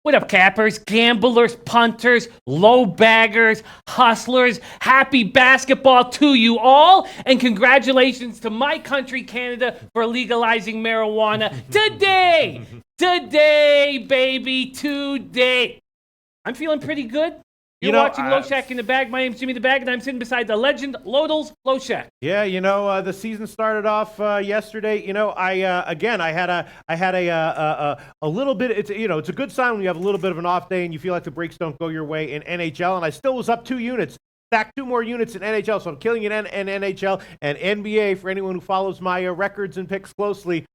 What up, cappers, gamblers, punters, low baggers, hustlers? Happy basketball to you all, and congratulations to my country, Canada, for legalizing marijuana today. Today, baby, today. I'm feeling pretty good. You're watching Loshak in the Bag. My name's Jimmy the Bag, and I'm sitting beside the legend, Lodels Loshak. Yeah, the season started off yesterday. I had a little bit. It's a good sign when you have a little bit of an off day and you feel like the breaks don't go your way in NHL. And I still was up 2 units. Stacked 2 more units in NHL, so I'm killing it in NHL and NBA. For anyone who follows my records and picks closely,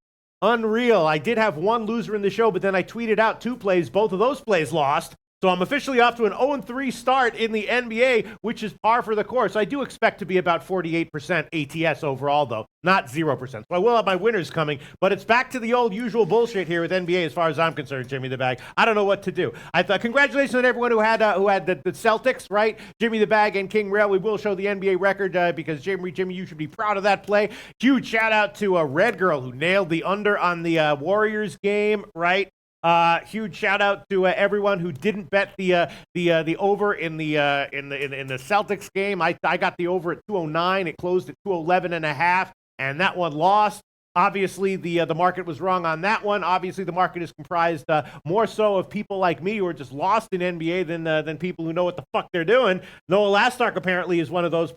unreal. I did have one loser in the show, but then I tweeted out 2 plays. Both of those plays lost. So I'm officially off to an 0-3 start in the NBA, which is par for the course. I do expect to be about 48% ATS overall, though, not 0%. So I will have my winners coming, but it's back to the old usual bullshit here with NBA as far as I'm concerned, Jimmy the Bag. I don't know what to do. I thought congratulations on everyone who had the Celtics, right? Jimmy the Bag and King Rail. We will show the NBA record because Jimmy, you should be proud of that play. Huge shout out to Red Girl who nailed the under on the Warriors game, right? Huge shout out to everyone who didn't bet the over in the Celtics game. I got the over at 209. It closed at 211.5, and that one lost. Obviously, the market was wrong on that one. Obviously, the market is comprised more so of people like me who are just lost in NBA than people who know what the fuck they're doing. Noah Lastark apparently is one of those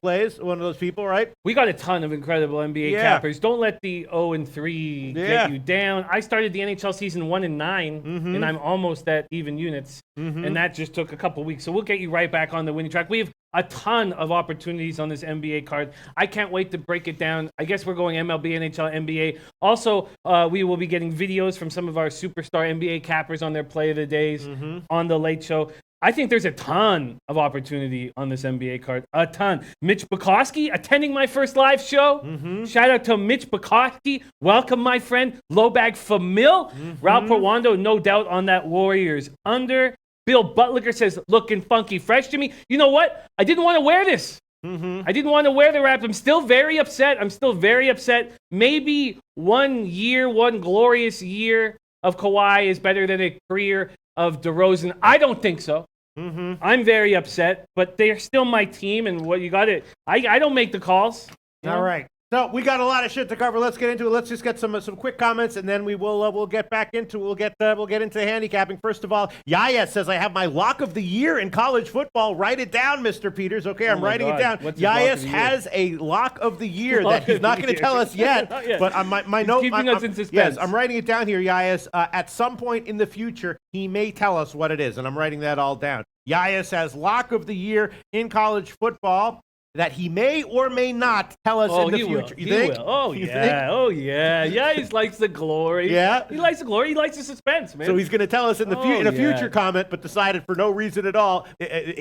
people, right? We got a ton of incredible NBA cappers. Don't let the 0-3 get you down. I started the NHL season 1-9, and I'm almost at even units, and that just took a couple weeks. So we'll get you right back on the winning track. We have a ton of opportunities on this NBA card. I can't wait to break it down. I guess we're going MLB, NHL, NBA. Also, we will be getting videos from some of our superstar NBA cappers on their play of the days on the Late Show. I think there's a ton of opportunity on this NBA card. A ton. Mitch Bukowski attending my first live show. Shout out to Mitch Bukowski. Welcome, my friend. Low bag Famil. Ralph Pawando, no doubt on that Warriors under. Bill Butliger says, looking funky fresh, Jimmy. You know what? I didn't want to wear this. I didn't want to wear the wrap. I'm still very upset. Maybe one glorious year of Kawhi is better than a career of DeRozan. I don't think so. I'm very upset, but they're still my team, and what you got it. I don't make the calls. All right. So we got a lot of shit to cover. Let's get into it. Let's just get some quick comments, and then we'll get back into we'll get into handicapping. First of all, Yaya says I have my lock of the year in college football. Write it down, Mr. Peters. Okay, I'm writing it down. Yaya has a lock of the year that he's not going to tell us yet. But on my note, keeping us in suspense. Yes, I'm writing it down here. Yaya, at some point in the future, he may tell us what it is, and I'm writing that all down. Yaya has lock of the year in college football that he may or may not tell us in the future. You think? Will. Yeah. Yeah, he likes the glory. Yeah? He likes the glory. He likes the suspense, man. So he's going to tell us in the in a future comment, but decided for no reason at all.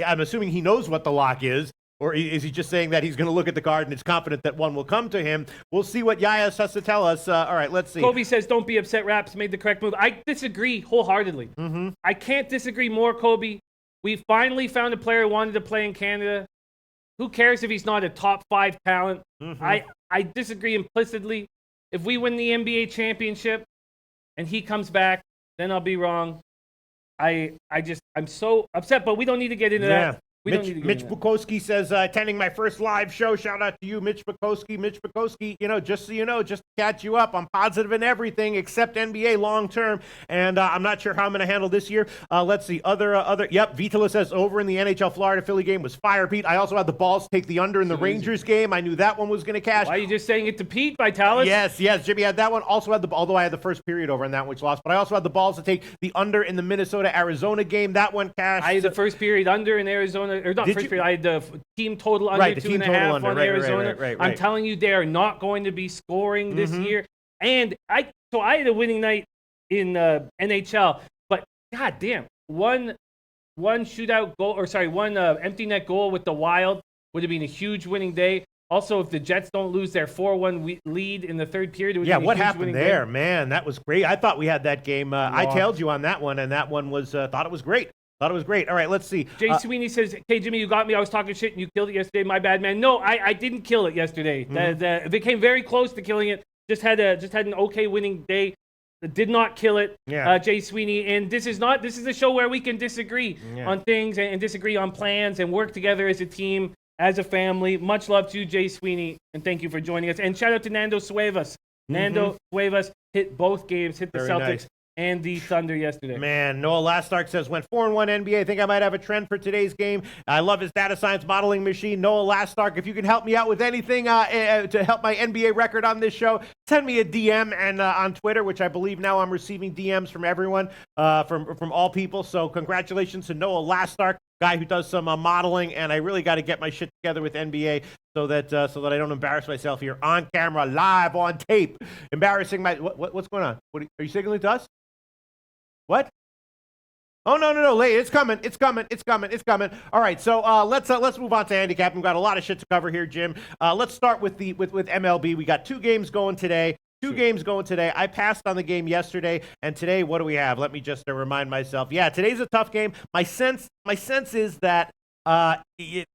I'm assuming he knows what the lock is. Or is he just saying that he's going to look at the card and is confident that one will come to him? We'll see what Yaya has to tell us. All right, let's see. Kobe says, don't be upset. Raps made the correct move. I disagree wholeheartedly. I can't disagree more, Kobe. We finally found a player who wanted to play in Canada. Who cares if he's not a top 5 talent? I disagree implicitly. If we win the NBA championship and he comes back, then I'll be wrong. I'm so upset, but we don't need to get into that. Mitch Bukowski says, attending my first live show. Shout out to you, Mitch Bukowski. Mitch Bukowski, just so you know, just to catch you up, I'm positive in everything except NBA long term, and I'm not sure how I'm going to handle this year. Let's see. Yep, Vitala says, over in the NHL Florida Philly game was fire, Pete. I also had the balls to take the under in the Rangers game. I knew that one was going to cash. Why are you just saying it to Pete, Vitalis? Yes, Jimmy had that one. Also had although I had the first period over in that, which lost, but I also had the balls to take the under in the Minnesota-Arizona game. That one cashed. I had the first period under in Arizona. Or not first period, I had the team total under 2.5 on Arizona. Right. I'm telling you, they are not going to be scoring this year. And I had a winning night in NHL, but goddamn, one shootout goal, one empty net goal with the Wild would have been a huge winning day. Also, if the Jets don't lose their 4-1 lead in the third period, it would be a huge what happened there, game. Man? That was great. I thought we had that game. I tailed you on that one, and that one was thought it was great. All right, let's see. Jay Sweeney says, "Hey Jimmy, you got me. I was talking shit and you killed it yesterday. My bad, man." No, I didn't kill it yesterday. They came very close to killing it. Just had an okay winning day. did not kill it, Yeah. Jay Sweeney. And this is a show where we can disagree on things and disagree on plans and work together as a team, as a family. Much love to you, Jay Sweeney, and thank you for joining us. And shout out to Nando Suevas. Nando Suevas hit both games, hit the Very Celtics nice. and the Thunder yesterday. Man, Noah Lastark says, went 4-1 NBA. I think I might have a trend for today's game. I love his data science modeling machine. Noah Lastark, if you can help me out with anything to help my NBA record on this show, send me a DM and on Twitter, which I believe now I'm receiving DMs from everyone, from all people. So congratulations to Noah Lastark, guy who does some modeling, and I really got to get my shit together with NBA so that I don't embarrass myself here on camera, live on tape, embarrassing my what's going on? Are you signaling to us? What? Oh, no. It's coming. All right, so let's move on to handicap. We've got a lot of shit to cover here, Jim. Let's start with MLB. We got two games going today. I passed on the game yesterday, and today, what do we have? Let me just remind myself. Yeah, today's a tough game. My sense is that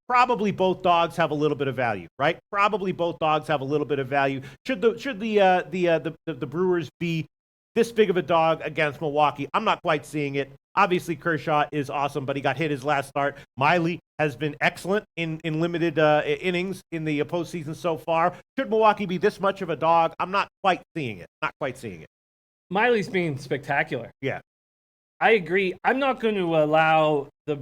probably both dogs have a little bit of value, right? Probably both dogs have a little bit of value. Should the Brewers be this big of a dog against Milwaukee? I'm not quite seeing it. Obviously, Kershaw is awesome, but he got hit his last start. Miley has been excellent in limited innings in the postseason so far. Should Milwaukee be this much of a dog? I'm not quite seeing it. Miley's being spectacular. Yeah. I agree. I'm not going to allow the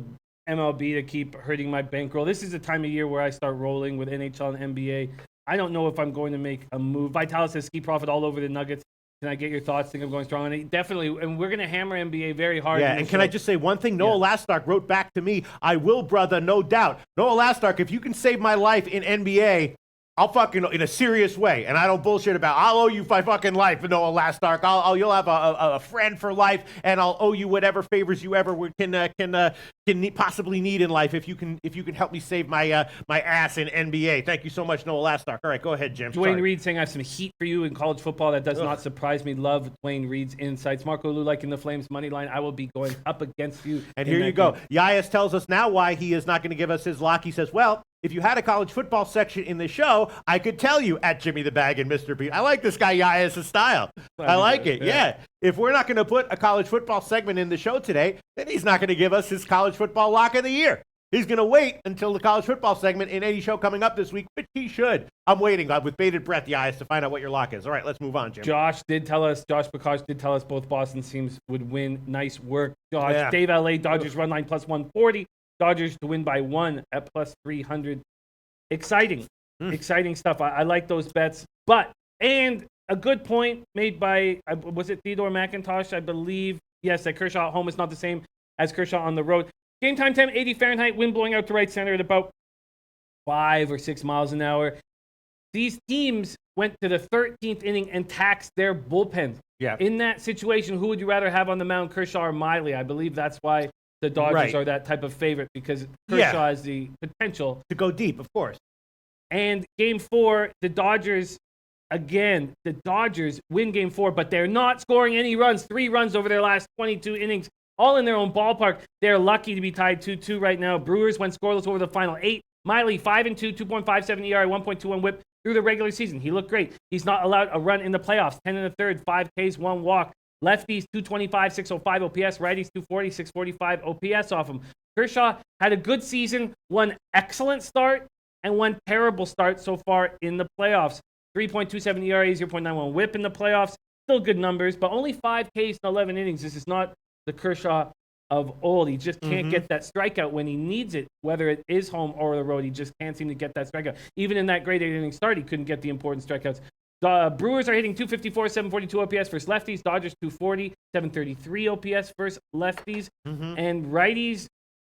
MLB to keep hurting my bankroll. This is the time of year where I start rolling with NHL and NBA. I don't know if I'm going to make a move. Vitalis says ski profit all over the Nuggets. Can I get your thoughts? Think I'm going strong on it? Definitely, and we're going to hammer NBA very hard. Yeah, and can I just say one thing? Noah Lastark wrote back to me, I will, brother, no doubt. Noah Lastark, if you can save my life in NBA, I'll fucking, in a serious way, and I don't bullshit about, I'll owe you my fucking life, Noah Lastark. You'll have a friend for life, and I'll owe you whatever favors you ever can possibly need in life if you can help me save my ass in NBA. Thank you so much, Noah Lastark. All right, go ahead, Jim. Dwayne Reed saying I have some heat for you in college football. That does not surprise me. Love Dwayne Reed's insights. Marco Lu liking the Flames money line. I will be going up against you. And here you go. Yaias tells us now why he is not going to give us his lock. He says, well, if you had a college football section in the show, I could tell you at Jimmy the Bag and Mr. Pete. I like this guy Yaias' style. I like it. Yeah. If we're not going to put a college football segment in the show today, then he's not going to give us his college football lock of the year. He's going to wait until the college football segment in any show coming up this week, which he should. I'm waiting with bated breath, Yaias, to find out what your lock is. All right, let's move on, Jim. Josh Prakash did tell us both Boston teams would win. Nice work, Josh. Yeah. Dave LA, Dodgers run line plus 140. Dodgers to win by 1 at plus 300. Exciting stuff. I like those bets. And a good point made by, was it Theodore McIntosh, I believe? Yes, that Kershaw at home is not the same as Kershaw on the road. Game time 80 Fahrenheit, wind blowing out to right center at about 5 or 6 miles an hour. These teams went to the 13th inning and taxed their bullpen. Yeah. In that situation, who would you rather have on the mound, Kershaw or Miley? I believe that's why the Dodgers are that type of favorite, because Kershaw has the potential to go deep, of course. And game 4, the Dodgers win game 4, but they're not scoring any runs. 3 runs over their last 22 innings, all in their own ballpark. They're lucky to be tied 2-2 right now. Brewers went scoreless over the final 8. Miley, 5-2, 2.57 ERA, 1.21 WHIP through the regular season. He looked great. He's not allowed a run in the playoffs. 10 in the third, 5 Ks, 1 walk. Lefties, 225, 605 OPS. Righties, 240, 645 OPS off him. Kershaw had a good season, one excellent start, and one terrible start so far in the playoffs. 3.27 ERA, 0.91 WHIP in the playoffs. Still good numbers, but only 5 Ks in 11 innings. This is not the Kershaw of old. He just can't get that strikeout when he needs it, whether it is home or the road. He just can't seem to get that strikeout. Even in that great 8-inning start, he couldn't get the important strikeouts. The Brewers are hitting 254, 742 OPS versus lefties. Dodgers 240, 733 OPS versus lefties. And righties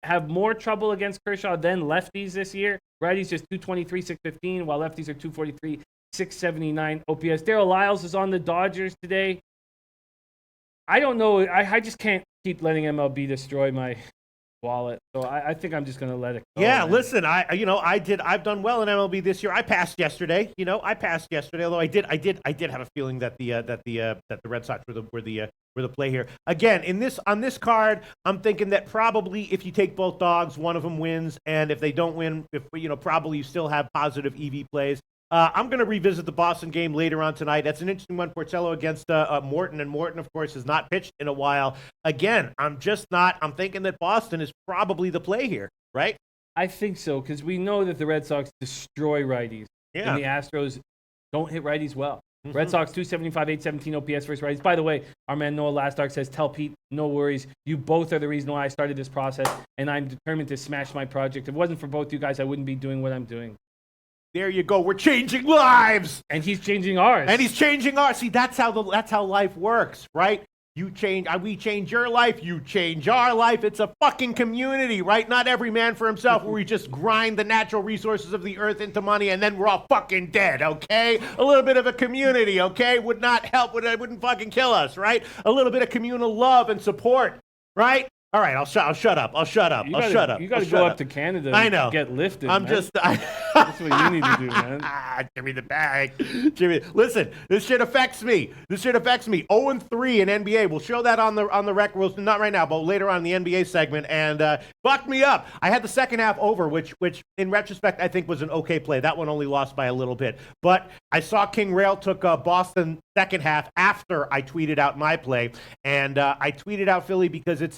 have more trouble against Kershaw than lefties this year. Righties just 223, 615, while lefties are 243, 679 OPS. Darryl Lyles is on the Dodgers today. I don't know. I just can't keep letting MLB destroy my wallet. So I think I'm just going to let it go. Yeah, man. Listen, I've done well in MLB this year. I passed yesterday. Although I did have a feeling that the Red Sox were the play here. Again, on this card, I'm thinking that probably if you take both dogs, one of them wins, and if they don't win, probably you still have positive EV plays. I'm going to revisit the Boston game later on tonight. That's an interesting one. Porcello against Morton, and Morton, of course, has not pitched in a while. Again, I'm thinking that Boston is probably the play here, right? I think so, because we know that the Red Sox destroy righties. Yeah. And the Astros don't hit righties well. Red Sox 275, 817 OPS versus righties. By the way, our man Noah Lastark says, tell Pete, no worries. You both are the reason why I started this process, and I'm determined to smash my project. If it wasn't for both you guys, I wouldn't be doing what I'm doing. There you go. We're changing lives. And he's changing ours. See, that's how life works, right? We change your life, you change our life. It's a fucking community, right? Not every man for himself, where we just grind the natural resources of the earth into money and then we're all fucking dead, okay? A little bit of a community, okay? Would not help, wouldn't fucking kill us, right? A little bit of communal love and support, right? All right, I'll shut up. You got to go up to Canada and get lifted. That's what you need to do, man. Give me the bag. Jimmy, listen, this shit affects me. 0-3 in NBA. We'll show that on the record. Well, not right now, but later on in the NBA segment. And fucked me up. I had the second half over, which in retrospect I think was an okay play. That one only lost by a little bit. But I saw King Rail took Boston second half after I tweeted out my play, and I tweeted out Philly because it's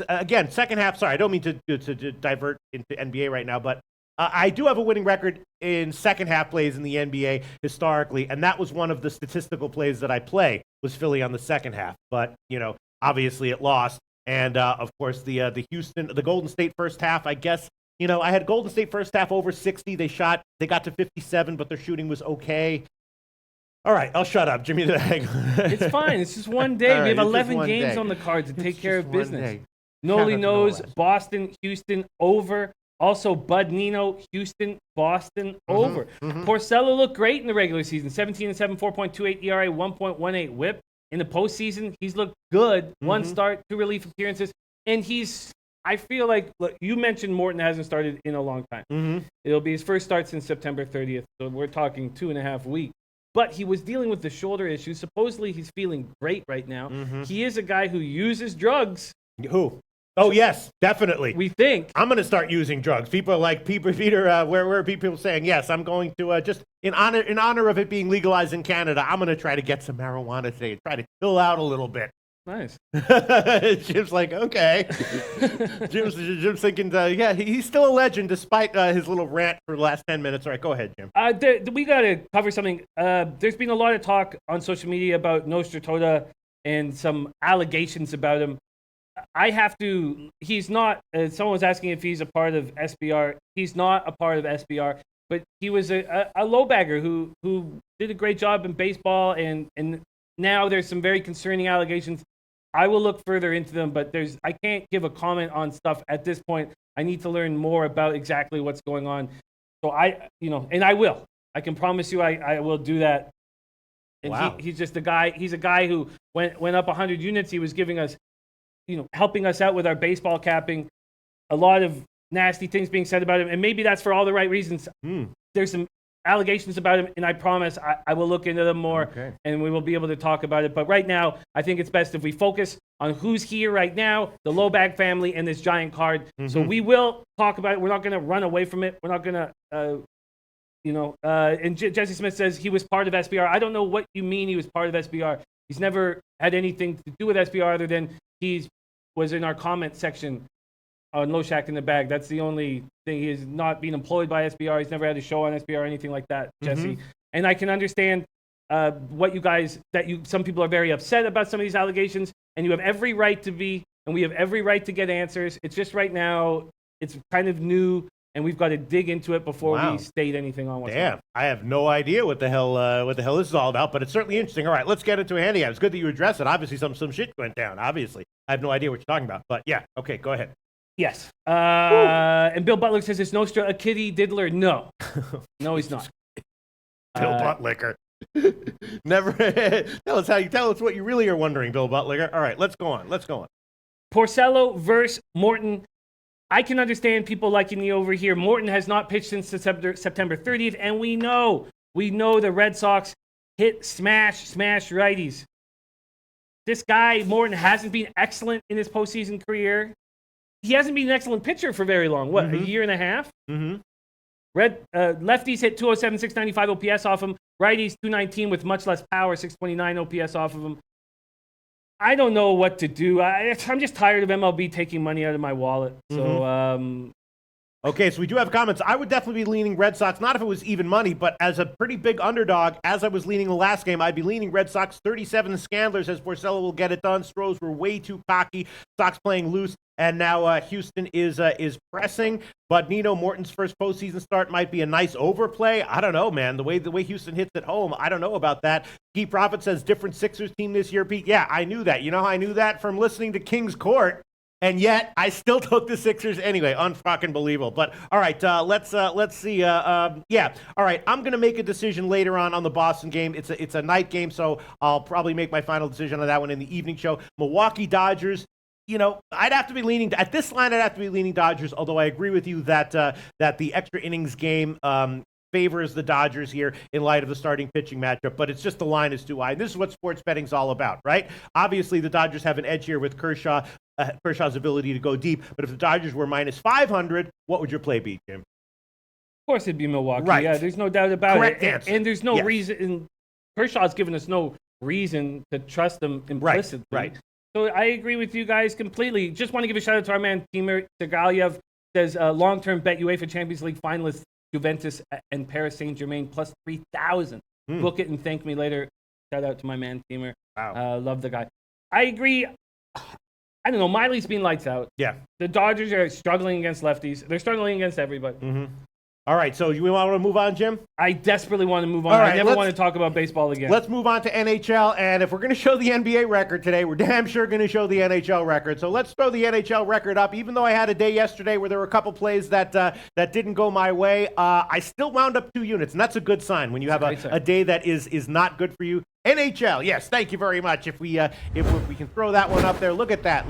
again second half. Sorry, I don't mean to divert into NBA right now, but I do have a winning record in second half plays in the NBA historically, and that was one of the statistical plays that I play was Philly on the second half. But obviously it lost, and of course the Golden State first half. I guess I had Golden State first half over 60. They got to 57, but their shooting was okay. All right, I'll shut up. Jimmy the Egg. It's fine. It's just one day. We have 11 games on the card to take care of business. Noli knows Boston, Houston over. Also, Bud Nino, Houston, Boston over. Porcello looked great in the regular season. 17-7, 4.28 ERA, 1.18 WHIP. In the postseason, he's looked good. One start, 2 relief appearances. And I feel like, look, you mentioned Morton hasn't started in a long time. It'll be his first start since September 30th. So we're talking 2.5 weeks. But he was dealing with the shoulder issue. Supposedly, he's feeling great right now. He is a guy who uses drugs. Who? Oh, yes, definitely. We think. I'm going to start using drugs. People are like, Peter, where are people saying, yes, I'm going to, just in honor of it being legalized in Canada, I'm going to try to get some marijuana today and try to chill out a little bit. Nice. Jim's like, okay. Jim's thinking, he's still a legend despite his little rant for the last 10 minutes. All right, go ahead, Jim. We got to cover something. There's been a lot of talk on social media about Nostra Tota and some allegations about him. He's not, someone was asking if he's a part of SBR. He's not a part of SBR, but he was a low bagger who did a great job in baseball, and now there's some very concerning allegations. I will look further into them, but I can't give a comment on stuff at this point. I need to learn more about exactly what's going on. So and I will. I can promise you I will do that. And wow. He's just a guy. He's a guy who went up 100 units. He was giving us, helping us out with our baseball capping. A lot of nasty things being said about him, and maybe that's for all the right reasons. There's some allegations about him, and I promise I will look into them more, and we will be able to talk about it. But right now, I think it's best if we focus on who's here right now, the Loshak family and this giant card. So we will talk about it. We're not going to run away from it. We're not going to, and Jesse Smith says he was part of SBR. I don't know what you mean he was part of SBR. He's never had anything to do with SBR other than he was in our comment section on Loshak in the Bag. That's the only thing. He has not been employed by SBR. He's never had a show on SBR or anything like that, Jesse. And I can understand some people are very upset about some of these allegations, and you have every right to be, and we have every right to get answers. It's just right now, it's kind of new, and we've got to dig into it before we state anything on what's going on. I have no idea what the hell this is all about, but it's certainly interesting. All right, let's get into a handicap. It's good that you address it. Obviously, some shit went down. Obviously, I have no idea what you're talking about, but yeah, okay, go ahead. Yes. And Bill Butler says, is Nostra a kitty diddler? No. No, he's not. Bill Butler. Never tell us what you really are wondering, Bill Butler. All right, let's go on. Porcello versus Morton. I can understand people liking the over here. Morton has not pitched since September 30th, and we know the Red Sox hit smash righties. This guy, Morton, hasn't been excellent in his postseason career. He hasn't been an excellent pitcher for very long. What, a year and a half? Lefties hit 207, 695 OPS off him. Righties 219 with much less power, 629 OPS off of him. I don't know what to do. I'm just tired of MLB taking money out of my wallet. So, okay, so we do have comments. I would definitely be leaning Red Sox, not if it was even money, but as a pretty big underdog, as I was leaning the last game, I'd be leaning Red Sox. 37 Scandlers says Porcello will get it done. Stros were way too cocky. Sox playing loose. And now Houston is pressing, but Nino Morton's first postseason start might be a nice overplay. I don't know, man. The way Houston hits at home, I don't know about that. Key Prophet says different Sixers team this year, Pete. Yeah, I knew that. You know how I knew that? From listening to King's Court. And yet, I still took the Sixers anyway. Unfucking believable. But all right, let's see. Yeah, all right. I'm gonna make a decision later on the Boston game. It's a night game, so I'll probably make my final decision on that one in the evening show. Milwaukee Dodgers. You know, I'd have to be leaning at this line. I'd have to be leaning Dodgers. Although I agree with you that the extra innings game favors the Dodgers here in light of the starting pitching matchup. But it's just the line is too high. This is what sports betting's all about, right? Obviously, the Dodgers have an edge here with Kershaw's ability to go deep. But if the Dodgers were minus 500, what would your play be, Jim? Of course, it'd be Milwaukee. Right. Yeah, there's no doubt about Correct it. answer. And there's no Yes. reason. Kershaw's given us no reason to trust them implicitly. Right. So I agree with you guys completely. Just want to give a shout out to our man, Timur Segaliev. Says long-term bet UEFA Champions League finalists Juventus and Paris Saint-Germain plus 3,000. Book it and thank me later. Shout out to my man, Timur. Wow. Love the guy. I agree. I don't know. Miley's been lights out. Yeah. The Dodgers are struggling against lefties. They're struggling against everybody. All right, so you want to move on, Jim? I desperately want to move on. All right, I never want to talk about baseball again. Let's move on to NHL, and if we're going to show the NBA record today, we're damn sure going to show the NHL record. So let's throw the NHL record up. Even though I had a day yesterday where there were a couple plays that didn't go my way, I still wound up 2 units, and that's a good sign when you have a day that is not good for you. NHL, yes, thank you very much. If we can throw that one up there, look at that,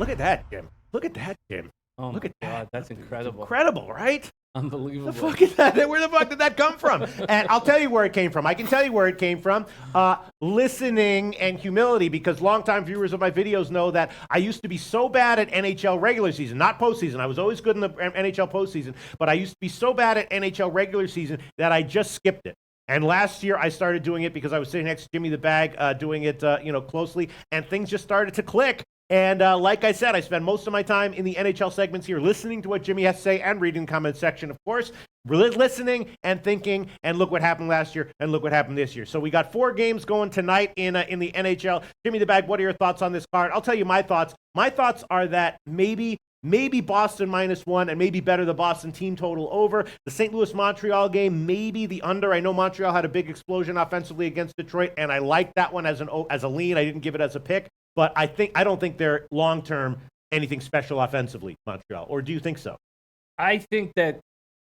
Jim. Look at that, Jim. Oh look my at God, that. that's incredible. Incredible, right? Unbelievable. The fuck is that? Where the fuck did that come from? And I'll tell you where it came from. I can tell you where it came from. Listening and humility, because longtime viewers of my videos know that I used to be so bad at NHL regular season, not postseason. I was always good in the NHL postseason, but I used to be so bad at NHL regular season that I just skipped it. And last year I started doing it because I was sitting next to Jimmy the Bag, doing it closely, and things just started to click. And like I said, I spend most of my time in the NHL segments here listening to what Jimmy has to say and reading the comment section, of course, listening and thinking, and look what happened last year and look what happened this year. So we got 4 games going tonight in the NHL. Jimmy the Bag, what are your thoughts on this card? I'll tell you my thoughts. My thoughts are that maybe Boston -1 and maybe better the Boston team total over. The St. Louis-Montreal game, maybe the under. I know Montreal had a big explosion offensively against Detroit, and I like that one as a lean. I didn't give it as a pick. But I don't think they're long-term anything special offensively, Montreal. Or do you think so? I think that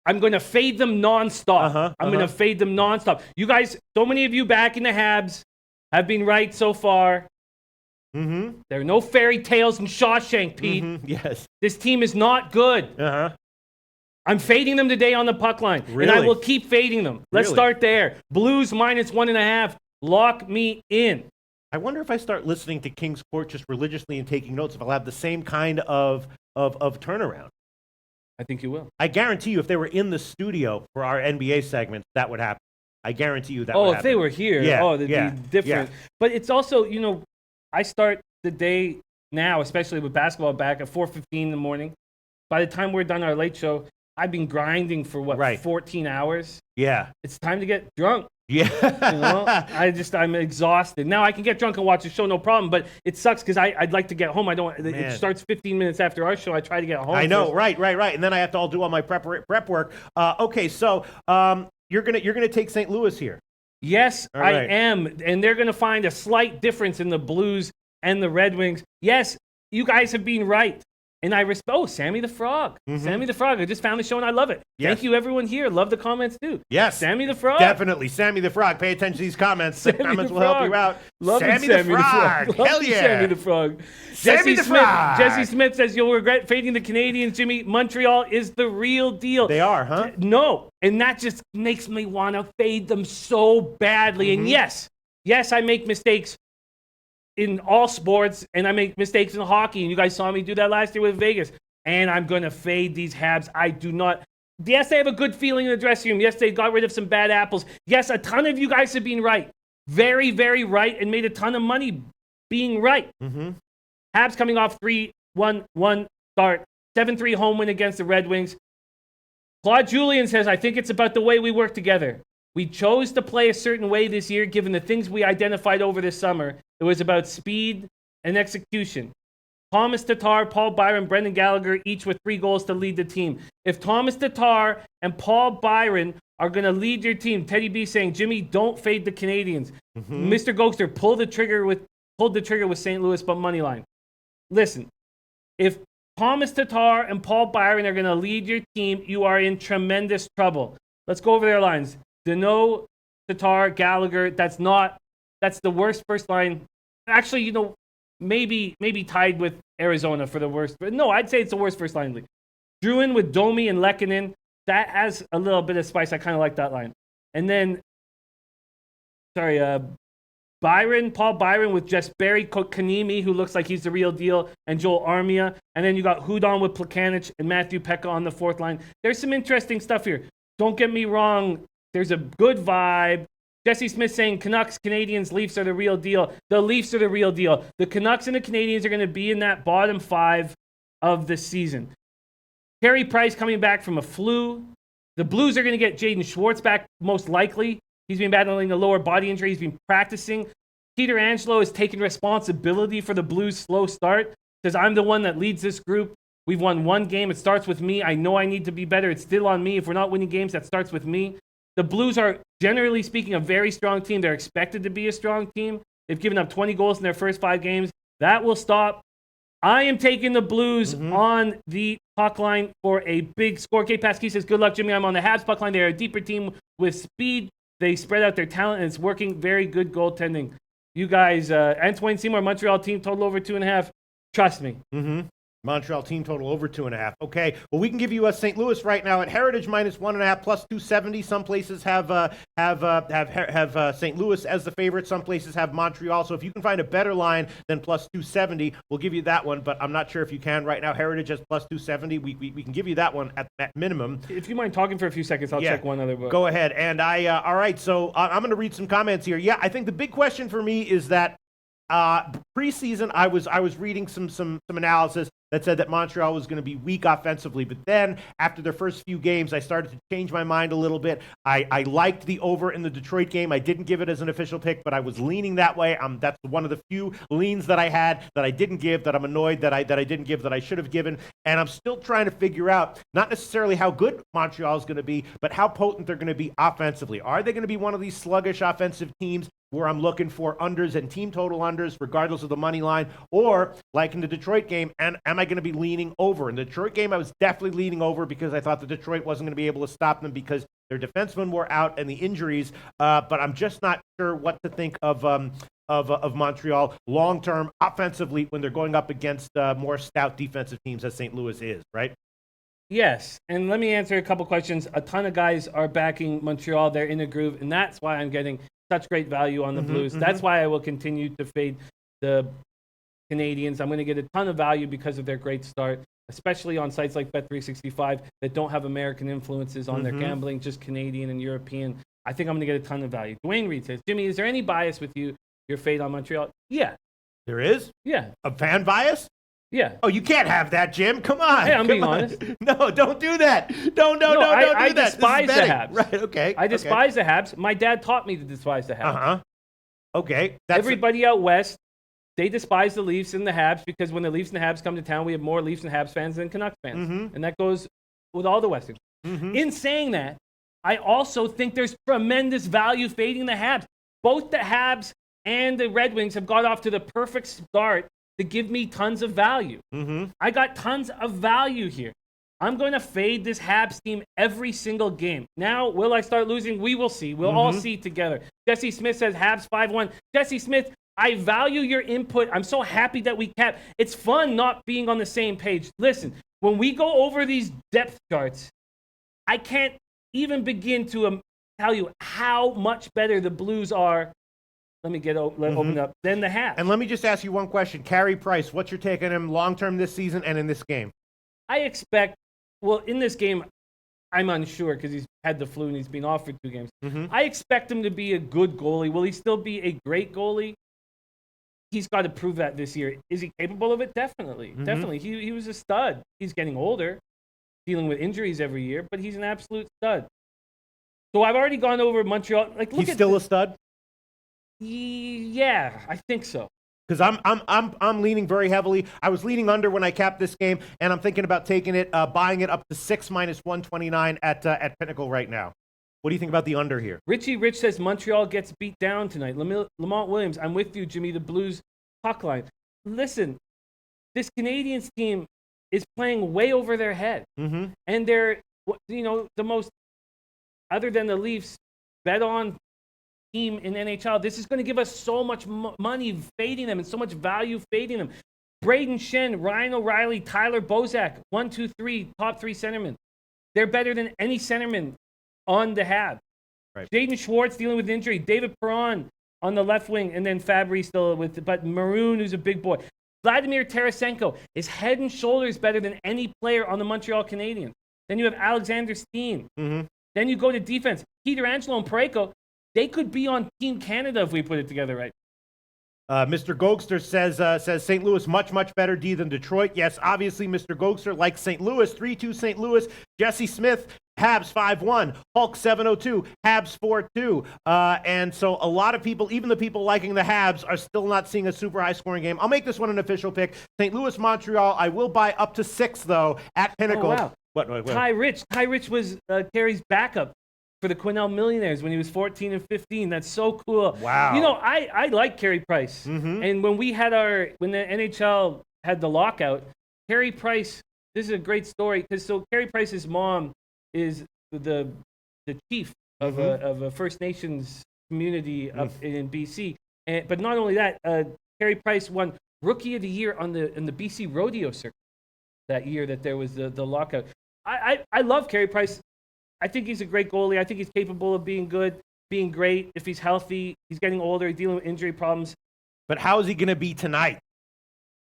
I'm going to fade them nonstop. I'm going to fade them nonstop. You guys, so many of you back in the Habs have been right so far. There are no fairy tales in Shawshank, Pete. Yes. This team is not good. I'm fading them today on the puck line. Really? And I will keep fading them. Let's Really? start there. Blues -1.5. Lock me in. I wonder if I start listening to King's Court just religiously and taking notes, if I'll have the same kind of turnaround. I think you will. I guarantee you, if they were in the studio for our NBA segments, that would happen. I guarantee you that would happen. If they were here, they'd be different. But it's also, I start the day now, especially with basketball back at 4:15 in the morning. By the time we're done our late show, I've been grinding for 14 hours. Yeah. It's time to get drunk. Yeah. I'm exhausted. Now I can get drunk and watch the show, no problem, but it sucks because I'd like to get home. It starts 15 minutes after our show. I try to get home. I know, right. And then I have to do all my prep work. Okay, so you're gonna take St. Louis here. Yes, I am. And they're gonna find a slight difference in the Blues and the Red Wings. Yes, you guys have been right. And I respect, Sammy the Frog. Sammy the Frog. I just found the show and I love it. Yes. Thank you, everyone here. Love the comments too. Yes. Sammy the Frog. Definitely. Sammy the Frog. Pay attention to these comments. The comments will help you out. Love Sammy the Frog. Hell yeah. Sammy the Frog. Sammy the Frog. Jesse Smith says, you'll regret fading the Canadians, Jimmy. Montreal is the real deal. They are, huh? No. And that just makes me want to fade them so badly. And yes, I make mistakes in all sports, and I make mistakes in hockey. And you guys saw me do that last year with Vegas. And I'm going to fade these Habs. I do not. Yes, they have a good feeling in the dressing room. Yes, they got rid of some bad apples. Yes, a ton of you guys have been right. Very, very right, and made a ton of money being right. Habs coming off 3-1-1 start. 7-3 home win against the Red Wings. Claude Julien says, I think it's about the way we work together. We chose to play a certain way this year, given the things we identified over this summer. It was about speed and execution. Thomas Tatar, Paul Byron, Brendan Gallagher, each with 3 goals to lead the team. If Thomas Tatar and Paul Byron are going to lead your team, Teddy B saying, Jimmy, don't fade the Canadians. Mr. Gokster, pulled the trigger with St. Louis, but money line. Listen, if Thomas Tatar and Paul Byron are going to lead your team, you are in tremendous trouble. Let's go over their lines. Deneau, Tatar, Gallagher, that's the worst first line. Actually, maybe tied with Arizona for the worst. But no, I'd say it's the worst first line in the league. Druin with Domi and Lehkonen, that has a little bit of spice. I kind of like that line. And then, Paul Byron with just Barry Kanemi, who looks like he's the real deal, and Joel Armia. And then you got Hudon with Plekanec and Matthew Pekka on the 4th line. There's some interesting stuff here. Don't get me wrong. There's a good vibe. Jesse Smith saying Canucks, Canadians, Leafs are the real deal. The Leafs are the real deal. The Canucks and the Canadians are going to be in that bottom 5 of the season. Carey Price coming back from a flu. The Blues are going to get Jaden Schwartz back most likely. He's been battling a lower body injury. He's been practicing. Peter Angelo has taken responsibility for the Blues' slow start. Says, I'm the one that leads this group. We've won 1 game. It starts with me. I know I need to be better. It's still on me. If we're not winning games, that starts with me. The Blues are, generally speaking, a very strong team. They're expected to be a strong team. They've given up 20 goals in their first 5 games. That will stop. I am taking the Blues on the puck line for a big score. Kate Pasquis says, good luck, Jimmy. I'm on the Habs puck line. They're a deeper team with speed. They spread out their talent, and it's working. Very good goaltending. You guys, Antoine Seymour, Montreal team, total over 2.5. Trust me. Montreal team total over 2.5. Okay, well, we can give you a St. Louis right now at Heritage minus 1.5 plus 270. Some places have St. Louis as the favorite. Some places have Montreal. So if you can find a better line than plus 270, we'll give you that one. But I'm not sure if you can right now. Heritage has plus 270. We can give you that one at minimum. If you mind talking for a few seconds, I'll check one other book. Go ahead. And all right. So I'm going to read some comments here. Yeah, I think the big question for me is that preseason, I was reading some analysis that said that Montreal was going to be weak offensively. But then after their first few games, I started to change my mind a little bit. I liked the over in the Detroit game. I didn't give it as an official pick, but I was leaning that way. That's one of the few leans that I had that I didn't give, that I'm annoyed that I didn't give, that I should have given. And I'm still trying to figure out not necessarily how good Montreal is going to be, but how potent they're going to be offensively. Are they going to be one of these sluggish offensive teams where I'm looking for unders and team total unders regardless of the money line? Or like in the Detroit game, and am I going to be leaning over? In the Detroit game, I was definitely leaning over because I thought the Detroit wasn't going to be able to stop them because their defensemen were out and the injuries. But I'm just not sure what to think of Montreal long-term offensively when they're going up against more stout defensive teams as St. Louis is, right? Yes, and let me answer a couple questions. A ton of guys are backing Montreal. They're in a groove, and that's why I'm getting such great value on the Blues. That's why I will continue to fade the Canadians. I'm going to get a ton of value because of their great start, especially on sites like Bet365 that don't have American influences on their gambling, just Canadian and European. I think I'm going to get a ton of value. Dwayne Reed says, Jimmy, is there any bias with your fade on Montreal? Yeah. There is? Yeah. A fan bias? Yeah. Oh, you can't have that, Jim. Come on. Hey, I'm being honest. No, don't do that. Don't do that. I despise the Habs. Right, okay. I despise the Habs. My dad taught me to despise the Habs. Okay. Everybody out west, they despise the Leafs and the Habs because when the Leafs and the Habs come to town, we have more Leafs and Habs fans than Canucks fans. And that goes with all the Westerns. In saying that, I also think there's tremendous value fading the Habs. Both the Habs and the Red Wings have got off to the perfect start to give me tons of value. I got tons of value here. I'm going to fade this Habs team every single game. Now, will I start losing? We will see. We'll all see together. Jesse Smith says Habs 5-1. Jesse Smith, I value your input. I'm so happy that we kept. It's fun not being on the same page. Listen, when we go over these depth charts, I can't even begin to tell you how much better the Blues are. Let me open up. Then the Habs. And let me just ask you one question. Carey Price, what's your take on him long-term this season and in this game? I expect, in this game, I'm unsure because he's had the flu and he's been off for 2 games. I expect him to be a good goalie. Will he still be a great goalie? He's got to prove that this year. Is he capable of it? Definitely. Definitely. He was a stud. He's getting older, dealing with injuries every year, but he's an absolute stud. So I've already gone over Montreal. Like, look, he's still a stud? Yeah, I think so. Because I'm leaning very heavily. I was leaning under when I capped this game, and I'm thinking about taking it, buying it up to 6 minus 129 at Pinnacle right now. What do you think about the under here? Richie Rich says Montreal gets beat down tonight. Lamont Williams, I'm with you, Jimmy. The Blues puck line. Listen, this Canadiens team is playing way over their head, and they're the most, other than the Leafs, bet on team in NHL. This is going to give us so much money fading them and so much value fading them. Braden Shen, Ryan O'Reilly, Tyler Bozak, 1, 2, 3, top 3 centermen. They're better than any centerman on the Habs. Right. Jaden Schwartz dealing with injury. David Perron on the left wing, and then Fabry still but Maroon, who's a big boy. Vladimir Tarasenko is head and shoulders better than any player on the Montreal Canadiens. Then you have Alexander Steen. Then you go to defense. Peter Angelo and Parayko, they could be on Team Canada if we put it together right. Mr. Gogster says St. Louis much better D than Detroit. Yes, obviously, Mr. Gogster likes St. Louis. 3-2 St. Louis. Jesse Smith, Habs 5-1. Hulk 702, Habs 4-2. And so a lot of people, even the people liking the Habs, are still not seeing a super high scoring game. I'll make this one an official pick. St. Louis, Montreal. I will buy up to 6 though at Pinnacle. Oh, wow. What? Ty Rich was Carey's backup for the Quesnel Millionaires when he was 14 and 15. That's so cool. Wow. I like Carey Price. And when the NHL had the lockout, Carey Price, this is a great story because Carey Price's mom is the chief of a First Nations community up in BC. But not only that, Carey Price won Rookie of the Year in the BC rodeo circuit that year that there was the lockout. I love Carey Price. I think he's a great goalie. I think he's capable of being good, being great. If he's healthy, he's getting older, he's dealing with injury problems. But how is he going to be tonight?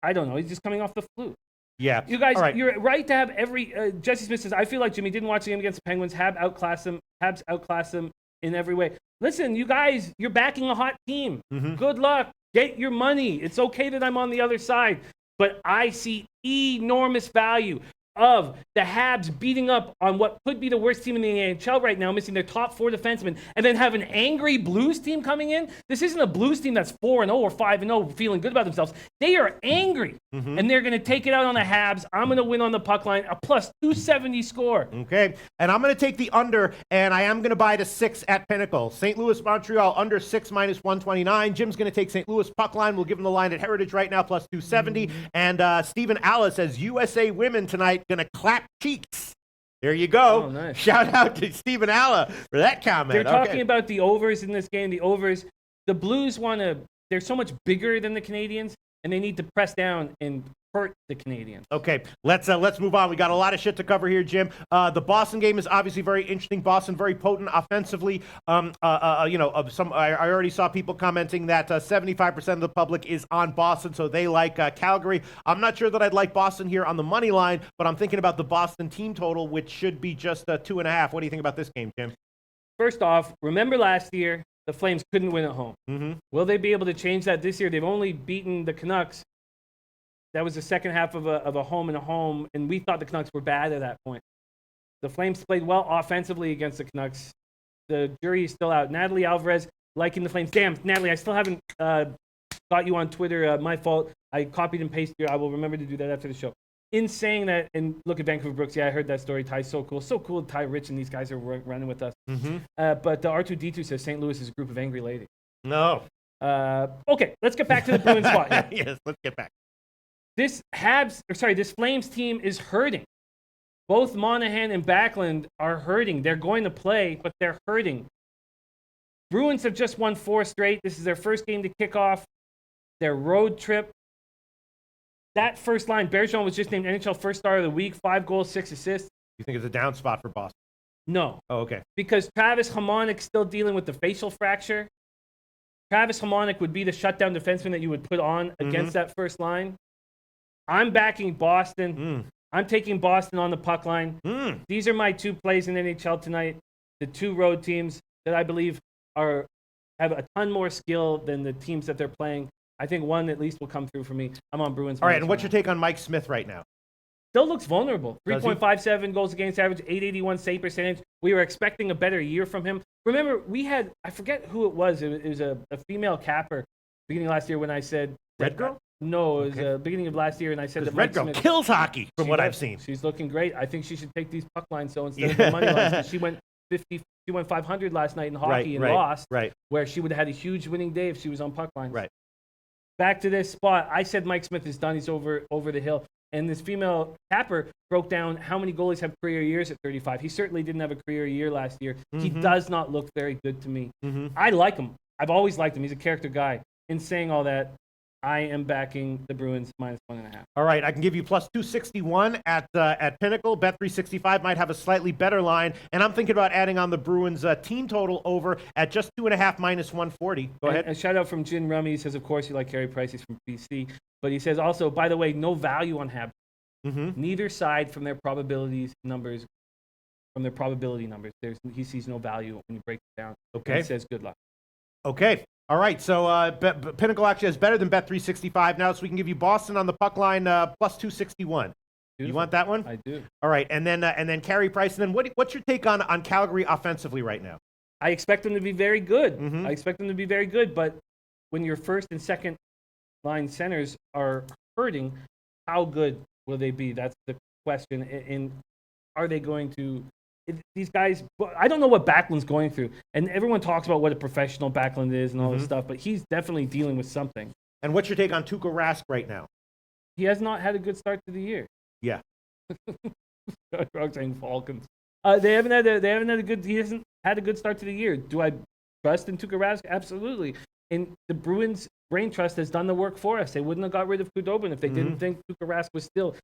I don't know. He's just coming off the flu. Yeah. You guys, right. You're right to have every... Jesse Smith says, I feel like Jimmy didn't watch the game against the Penguins. Habs outclass them in every way. Listen, you guys, you're backing a hot team. Good luck. Get your money. It's okay that I'm on the other side. But I see enormous value of the Habs beating up on what could be the worst team in the NHL right now, missing their top 4 defensemen, and then have an angry Blues team coming in. This isn't a Blues team that's 4-0 or 5-0 feeling good about themselves. They are angry, and they're going to take it out on the Habs. I'm going to win on the puck line, a plus 270 score. Okay, and I'm going to take the under, and I am going to buy to 6 at Pinnacle. St. Louis, Montreal, under 6 minus 129. Jim's going to take St. Louis puck line. We'll give him the line at Heritage right now, plus 270. And Stephen Alla says USA women tonight going to clap cheeks. There you go. Oh, nice. Shout out to Stephen Alla for that comment. They're talking about the overs in this game. The overs. The Blues they're so much bigger than the Canadiens, and they need to press down and hurt the Canadiens. Okay, let's move on. We got a lot of shit to cover here, Jim. The Boston game is obviously very interesting. Boston very potent offensively. I already saw people commenting that 75% of the public is on Boston, so they like Calgary. I'm not sure that I'd like Boston here on the money line, but I'm thinking about the Boston team total, which should be just 2.5. What do you think about this game, Jim? First off, remember last year the Flames couldn't win at home. Will they be able to change that this year? They've only beaten the Canucks. That was the second half of a home and a home, and we thought the Canucks were bad at that point. The Flames played well offensively against the Canucks. The jury is still out. Natalie Alvarez liking the Flames. Damn, Natalie, I still haven't got you on Twitter. My fault. I copied and pasted you. I will remember to do that after the show. In saying that, and look at Vancouver Brooks. Yeah, I heard that story. Ty's so cool. So cool Ty Rich and these guys are running with us. But the R2D2 says St. Louis is a group of angry ladies. No. Okay, let's get back to the Bruins spot here. Yes, let's get back. This Flames team is hurting. Both Monahan and Backlund are hurting. They're going to play, but they're hurting. Bruins have just won 4 straight. This is their first game to kick off their road trip. That first line, Bergeron was just named NHL First Star of the Week, 5 goals, 6 assists. You think it's a down spot for Boston? No. Oh, okay. Because Travis Hamonic's still dealing with the facial fracture. Travis Hamonic would be the shutdown defenseman that you would put on against that first line. I'm backing Boston. I'm taking Boston on the puck line. These are my 2 plays in NHL tonight. The 2 road teams that I believe have a ton more skill than the teams that they're playing. I think one at least will come through for me. I'm on Bruins. All right, and what's your take on Mike Smith right now? Still looks vulnerable. 3.57 goals against average, 881 save percentage. We were expecting a better year from him. Remember, we had, I forget who it was. It was a female capper beginning of last year when I said. Red Girl? No, it was beginning of last year, and I said that Red Girl Smith kills hockey from what I've seen. She's looking great. I think she should take these puck lines so instead of the money lines. She went 500 last night in hockey and lost. Right. Where she would have had a huge winning day if she was on puck lines. Right. Back to this spot. I said Mike Smith is done. He's over the hill. And this female capper broke down how many goalies have career years at 35. He certainly didn't have a career year last year. He does not look very good to me. I like him. I've always liked him. He's a character guy. In saying all that, I am backing the Bruins -1.5. All right, I can give you +261 at Pinnacle. Bet365 might have a slightly better line, and I'm thinking about adding on the Bruins team total over at just 2.5 -140. Go ahead. A shout out from Jin Rummy. He says, of course, you like Carey Price. He's from BC, but he says also, by the way, no value on Habs. Neither side from their probability numbers. He sees no value when you break it down. Okay. And he says, good luck. Okay. All right, so Pinnacle actually has better than Bet365 now, so we can give you Boston on the puck line +261. Beautiful. You want that one? I do. All right, and then Carey Price. And then what's your take on Calgary offensively right now? I expect them to be very good. I expect them to be very good, but when your first and second line centers are hurting, how good will they be? That's the question. And are they going to? These guys, I don't know what Backlund's going through, and everyone talks about what a professional Backlund is and all this stuff, but he's definitely dealing with something. And what's your take on Tuukka Rask right now? He has not had a good start to the year. Yeah. I'm saying Falcons. He hasn't had a good start to the year. Do I trust in Tuukka Rask? Absolutely. And the Bruins brain trust has done the work for us. They wouldn't have got rid of Khudobin if they didn't think Tuukka Rask was still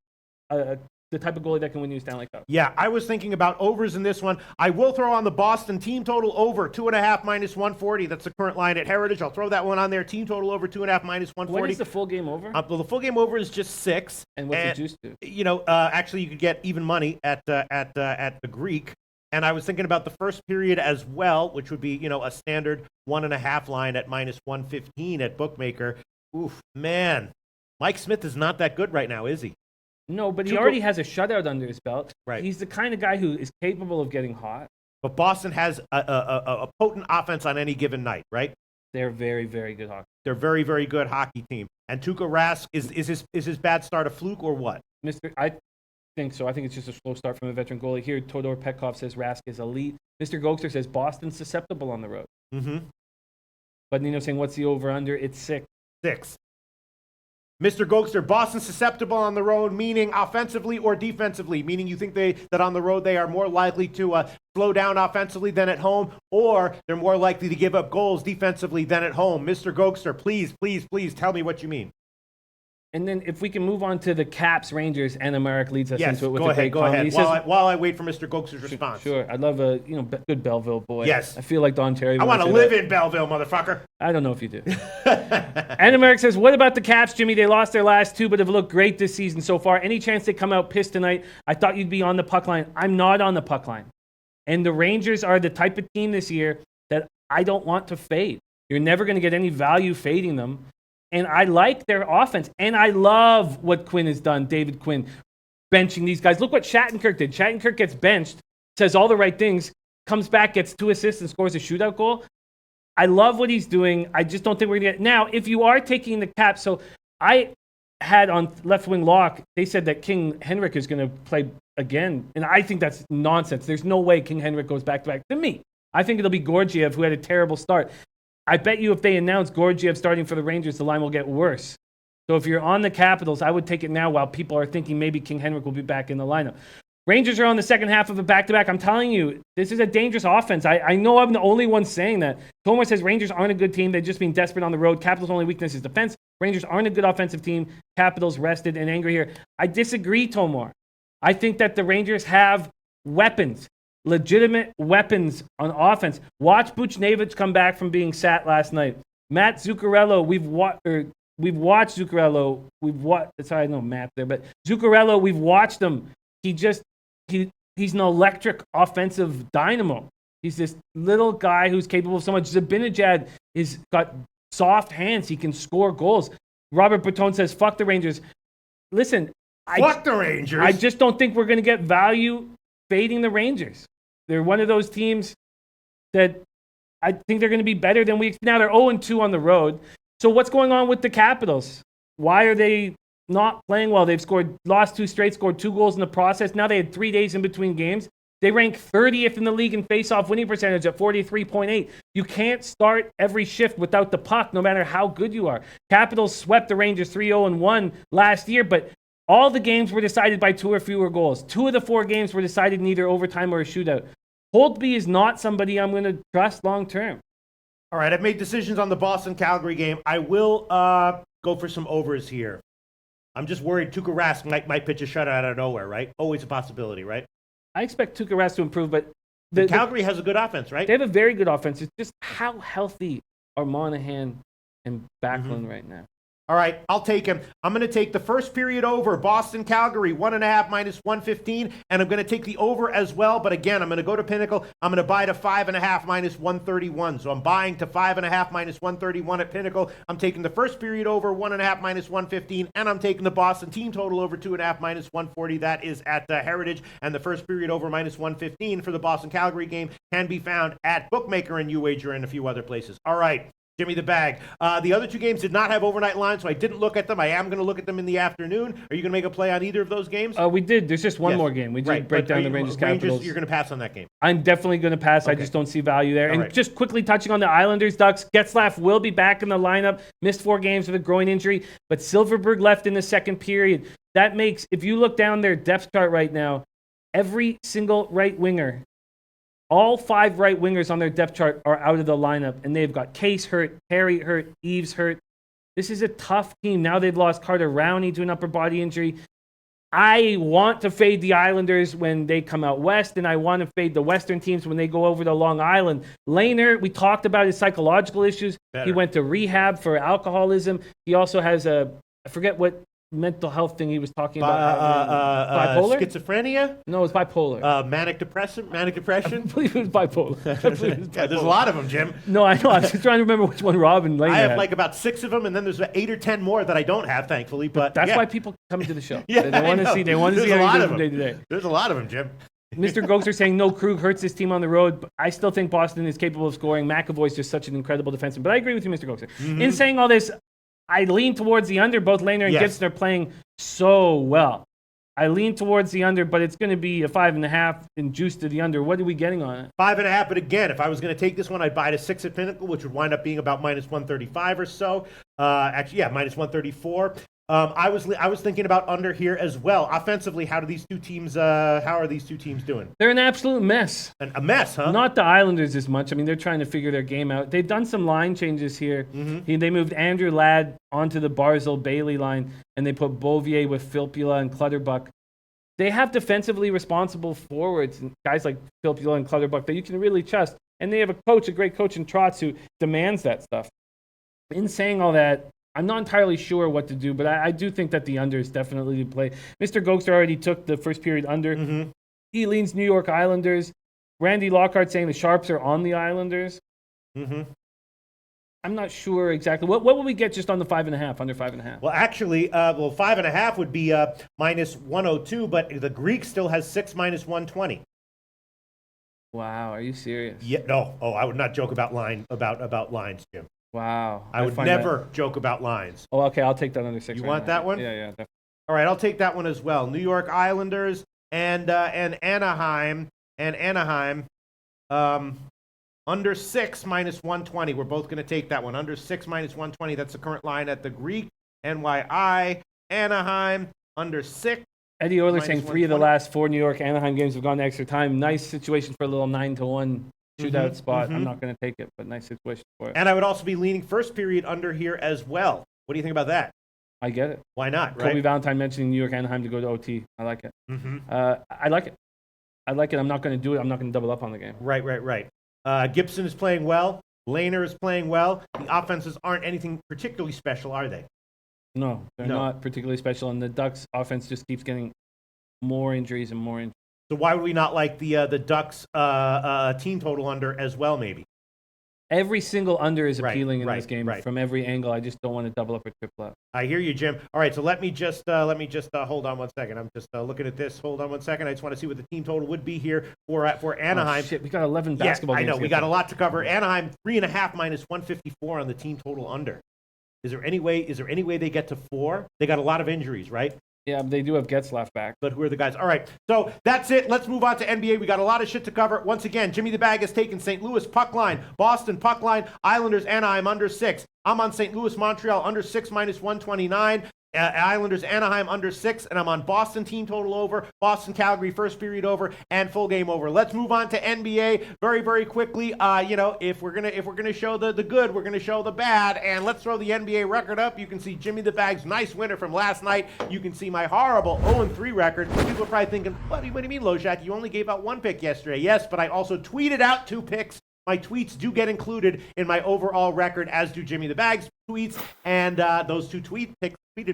the type of goalie that can win you a Stanley Cup. Yeah, I was thinking about overs in this one. I will throw on the Boston team total over 2.5 -140. That's the current line at Heritage. I'll throw that one on there. Team total over 2.5 -140. What is the full game over? The full game over is just 6. And what's the juice to? Actually, you could get even money at the Greek. And I was thinking about the first period as well, which would be a standard 1.5 line at -115 at Bookmaker. Oof, man, Mike Smith is not that good right now, is he? No, but he already has a shutout under his belt. Right. He's the kind of guy who is capable of getting hot. But Boston has a potent offense on any given night, right? They're very, very good hockey. They're a very, very good hockey team. And Tuukka Rask, is his bad start a fluke or what? I think so. I think it's just a slow start from a veteran goalie. Here, Todor Petkov says Rask is elite. Mr. Gokster says Boston's susceptible on the road. But Nino saying, what's the over-under? It's 6. 6. Mr. Gokster, Boston susceptible on the road, meaning offensively or defensively? Meaning you think that on the road they are more likely to slow down offensively than at home, or they're more likely to give up goals defensively than at home? Mr. Gokster, please tell me what you mean. And then if we can move on to the Caps Rangers, Anna Marek leads us into it with go ahead. He says, while I wait for Mr. Gokster's response. Sure, I'd love a good Belleville boy. Yes, I feel like Don Cherry. I want to live in Belleville, motherfucker. I don't know if you do. Anna Marek says, "What about the Caps, Jimmy? They lost their last 2, but have looked great this season so far. Any chance they come out pissed tonight? I thought you'd be on the puck line. I'm not on the puck line, and the Rangers are the type of team this year that I don't want to fade. You're never going to get any value fading them." And I like their offense. And I love what Quinn has done, David Quinn, benching these guys. Look what Shattenkirk did. Shattenkirk gets benched, says all the right things, comes back, gets 2 assists, and scores a shootout goal. I love what he's doing. I just don't think we're going to get... Now, if you are taking the Caps... So I had on Left Wing Lock, they said that King Henrik is going to play again. And I think that's nonsense. There's no way King Henrik goes back-to-back. To me, I think it'll be Georgiev, who had a terrible start. I bet you if they announce Georgiev starting for the Rangers, the line will get worse. So if you're on the Capitals, I would take it now while people are thinking maybe King Henrik will be back in the lineup. Rangers are on the second half of a back-to-back. I'm telling you, this is a dangerous offense. I know I'm the only one saying that. Tomar says Rangers aren't a good team. They've just been desperate on the road. Capitals' only weakness is defense. Rangers aren't a good offensive team. Capitals rested and angry here. I disagree, Tomar. I think that the Rangers have weapons. Legitimate weapons on offense. Watch Buchnevich come back from being sat last night. Matt Zuccarello, we've watched Zuccarello. Sorry, I know Matt there, but Zuccarello, we've watched him. He's an electric offensive dynamo. He's this little guy who's capable of so much. Zibanejad has got soft hands. He can score goals. Robert Bertone says, fuck the Rangers. Listen, fuck the Rangers. I just don't think we're going to get value fading the Rangers. They're one of those teams that I think they're going to be better than we expect. Now they're 0-2 on the road. So what's going on with the Capitals? Why are they not playing well? They've lost 2 straight, scored 2 goals in the process. Now they had 3 days in between games. They rank 30th in the league in face-off winning percentage at 43.8. You can't start every shift without the puck, no matter how good you are. Capitals swept the Rangers 3-0-1 last year, but all the games were decided by 2 or fewer goals. 2 of the 4 games were decided in either overtime or a shootout. Holtby is not somebody I'm going to trust long-term. All right, I've made decisions on the Boston-Calgary game. I will go for some overs here. I'm just worried Tuukka Rask might pitch a shutout out of nowhere, right? Always a possibility, right? I expect Tuukka Rask to improve, but Calgary has a good offense, right? They have a very good offense. It's just how healthy are Monahan and Backlund right now? All right, I'll take him. I'm going to take the first period over, Boston-Calgary, 1.5 minus 115, and I'm going to take the over as well. But again, I'm going to go to Pinnacle. I'm going to buy to 5.5 minus 131. So I'm buying to 5.5 minus 131 at Pinnacle. I'm taking the first period over, 1.5 minus 115, and I'm taking the Boston team total over 2.5 minus 140. That is at Heritage, and the first period over minus 115 for the Boston-Calgary game can be found at Bookmaker and UWager and a few other places. All right. Give me the bag. The other 2 games did not have overnight lines, so I didn't look at them. I am going to look at them in the afternoon. Are you going to make a play on either of those games? We did. There's just one more game. We did break down the Rangers Capitals. You're going to pass on that game. I'm definitely going to pass. Okay. I just don't see value there. All and just quickly touching on the Islanders, Ducks, Getzlaf will be back in the lineup. Missed 4 games with a groin injury, but Silverberg left in the second period. That makes, if you look down their depth chart right now, every single right winger, all 5 right wingers on their depth chart are out of the lineup, and they've got Case hurt, Perry hurt, Eves hurt. This is a tough team. Now they've lost Carter Rowney to an upper body injury. I want to fade the Islanders when they come out west, and I want to fade the Western teams when they go over to Long Island. Lehner, we talked about his psychological issues. He went to rehab for alcoholism. He also has I forget what mental health thing he was talking about. Bipolar? Schizophrenia? No, it's bipolar. Manic depression? I believe it was bipolar. Yeah, there's a lot of them, Jim. No, I know. I was just trying to remember which one Robin Lehner I have had. like about 6 of them, and then there's 8 or 10 more that I don't have, thankfully. But that's why people come to the show. Yeah, they want to see. They want to see how you do from day to day. There's a lot of them, Jim. Mr. Gokes are saying no, Krug hurts his team on the road. But I still think Boston is capable of scoring. McAvoy's just such an incredible defenseman. But I agree with you, Mr. Gokes. In saying all this, I lean towards the under. Both Lehner and Gibson are playing so well. I lean towards the under, but it's going to be a 5.5 and juice to the under. What are we getting on it? 5.5, but again, if I was going to take this one, I'd buy to 6 at Pinnacle, which would wind up being about minus 135 or so. Minus 134. I was thinking about under here as well. Offensively, how are these two teams doing? They're an absolute mess. A mess, huh? Not the Islanders as much. I mean, they're trying to figure their game out. They've done some line changes here. They moved Andrew Ladd onto the Barzal-Bailey line, and they put Beauvier with Filppula and Clutterbuck. They have defensively responsible forwards, guys like Filppula and Clutterbuck that you can really trust. And they have a great coach in Trotz, who demands that stuff. In saying all that, I'm not entirely sure what to do, but I do think that the under is definitely to play. Mr. Gokster already took the first period under. He leans New York Islanders. Randy Lockhart saying the Sharps are on the Islanders. I'm not sure exactly. What will we get just on the 5.5, under 5.5? Well, actually, 5.5 would be minus 102, but the Greek still has 6 minus 120. Wow, are you serious? Yeah, no. Oh, I would not joke about lines, Jim. Wow. I would never joke about lines. Oh, okay, I'll take that under 6. You want that one? Yeah, definitely. All right, I'll take that one as well. New York Islanders and Anaheim under 6 minus 120. We're both going to take that one. Under 6 minus 120. That's the current line at the Greek. NYI. Anaheim under 6. Eddie Euler saying 3 of the last 4 New York Anaheim games have gone to extra time. Nice situation for a little 9-1 shootout spot. I'm not going to take it, but nice situation for it. And I would also be leaning first period under here as well. What do you think about that? I get it. Why not? Right? Kobe Valentine mentioning New York Anaheim to go to OT. I like it. I like it. I'm not going to do it. I'm not going to double up on the game. Right. Gibson is playing well. Lehner is playing well. The offenses aren't anything particularly special, are they? No, they're not particularly special, and the Ducks offense just keeps getting more injuries and more injuries. So why would we not like the Ducks team total under as well, maybe? Every single under is appealing in this game from every angle. I just don't want to double up or triple up. I hear you, Jim. All right, so let me just hold on one second. I'm just looking at this. Hold on one second. I just want to see what the team total would be here for Anaheim. Oh, shit, we got 11 basketball games. I know. We got a lot to cover. Anaheim 3.5 minus 154 on the team total under. Is there any way they get to 4? They got a lot of injuries, right? Yeah, they do have Getzlaff back. But who are the guys? All right, so that's it. Let's move on to NBA. We got a lot of shit to cover. Once again, Jimmy the Bag has taken St. Louis puck line, Boston puck line, Islanders, Anaheim under 6. I'm on St. Louis, Montreal under 6 minus 129. Islanders, Anaheim under 6, and I'm on Boston team total over, Boston, Calgary first period over, and full game over. Let's move on to NBA very, very quickly. If we're gonna show the good, we're gonna show the bad, and let's throw the NBA record up. You can see Jimmy the Bag's nice winner from last night. You can see my horrible 0-3 record. People are probably thinking, what do you mean, Loshak? You only gave out 1 pick yesterday. Yes, but I also tweeted out 2 picks. My tweets do get included in my overall record, as do Jimmy the Bag's tweets, and those 2 tweeted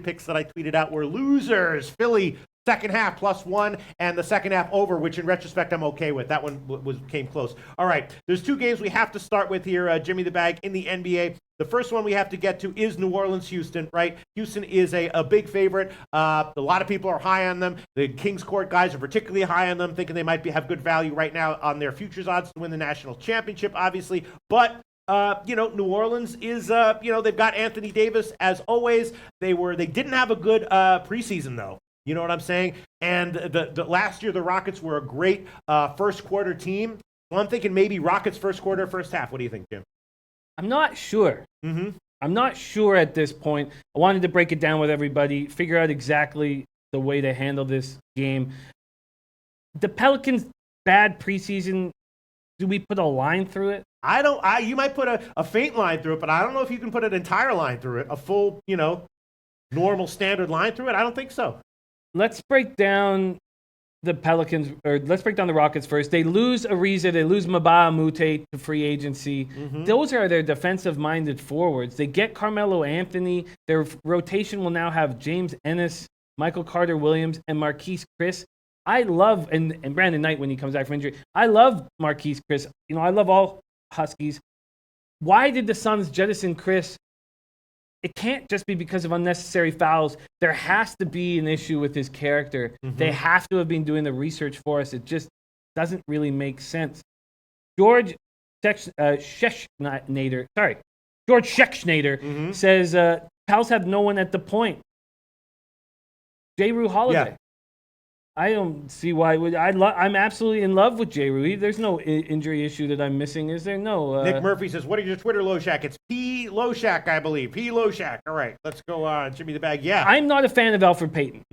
picks that I tweeted out were losers. Philly, second half +1, and the second half over, which in retrospect I'm okay with. That one came close. All right, there's 2 games we have to start with here, Jimmy the Bag, in the NBA. The first one we have to get to is New Orleans-Houston, right? Houston is a big favorite. A lot of people are high on them. The Kings Court guys are particularly high on them, thinking they might have good value right now on their futures odds to win the national championship, obviously. But New Orleans is, they've got Anthony Davis as always. They didn't have a good preseason though. You know what I'm saying? And the last year the Rockets were a great first quarter team. Well, I'm thinking maybe Rockets first quarter, first half. What do you think, Jim? I'm not sure. I'm not sure at this point. I wanted to break it down with everybody, figure out exactly the way to handle this game. The Pelicans' bad preseason, do we put a line through it? You might put a faint line through it, but I don't know if you can put an entire line through it, a full, normal standard line through it. I don't think so. Let's break down the Pelicans, or let's break down the Rockets first. They lose Ariza, they lose Mbah Moute to free agency. Those are their defensive-minded forwards. They get Carmelo Anthony. Their rotation will now have James Ennis, Michael Carter-Williams, and Marquise Chris. I love, and Brandon Knight when he comes back from injury. I love Marquise Chris. I love all Huskies. Why did the Suns jettison Chris? It can't just be because of unnecessary fouls. There has to be an issue with his character. They have to have been doing the research for us. It just doesn't really make sense. George Schechnader says Pals have no one at the point. J. Holiday. Yeah. I don't see why. I'm absolutely in love with J. Rue. There's no injury issue that I'm missing, is there? No. Nick Murphy says, what are your Twitter, Loshak? It's P. Loshak, I believe. P. Loshak. All right, let's go on. Jimmy the Bag. Yeah. I'm not a fan of Elfrid Payton.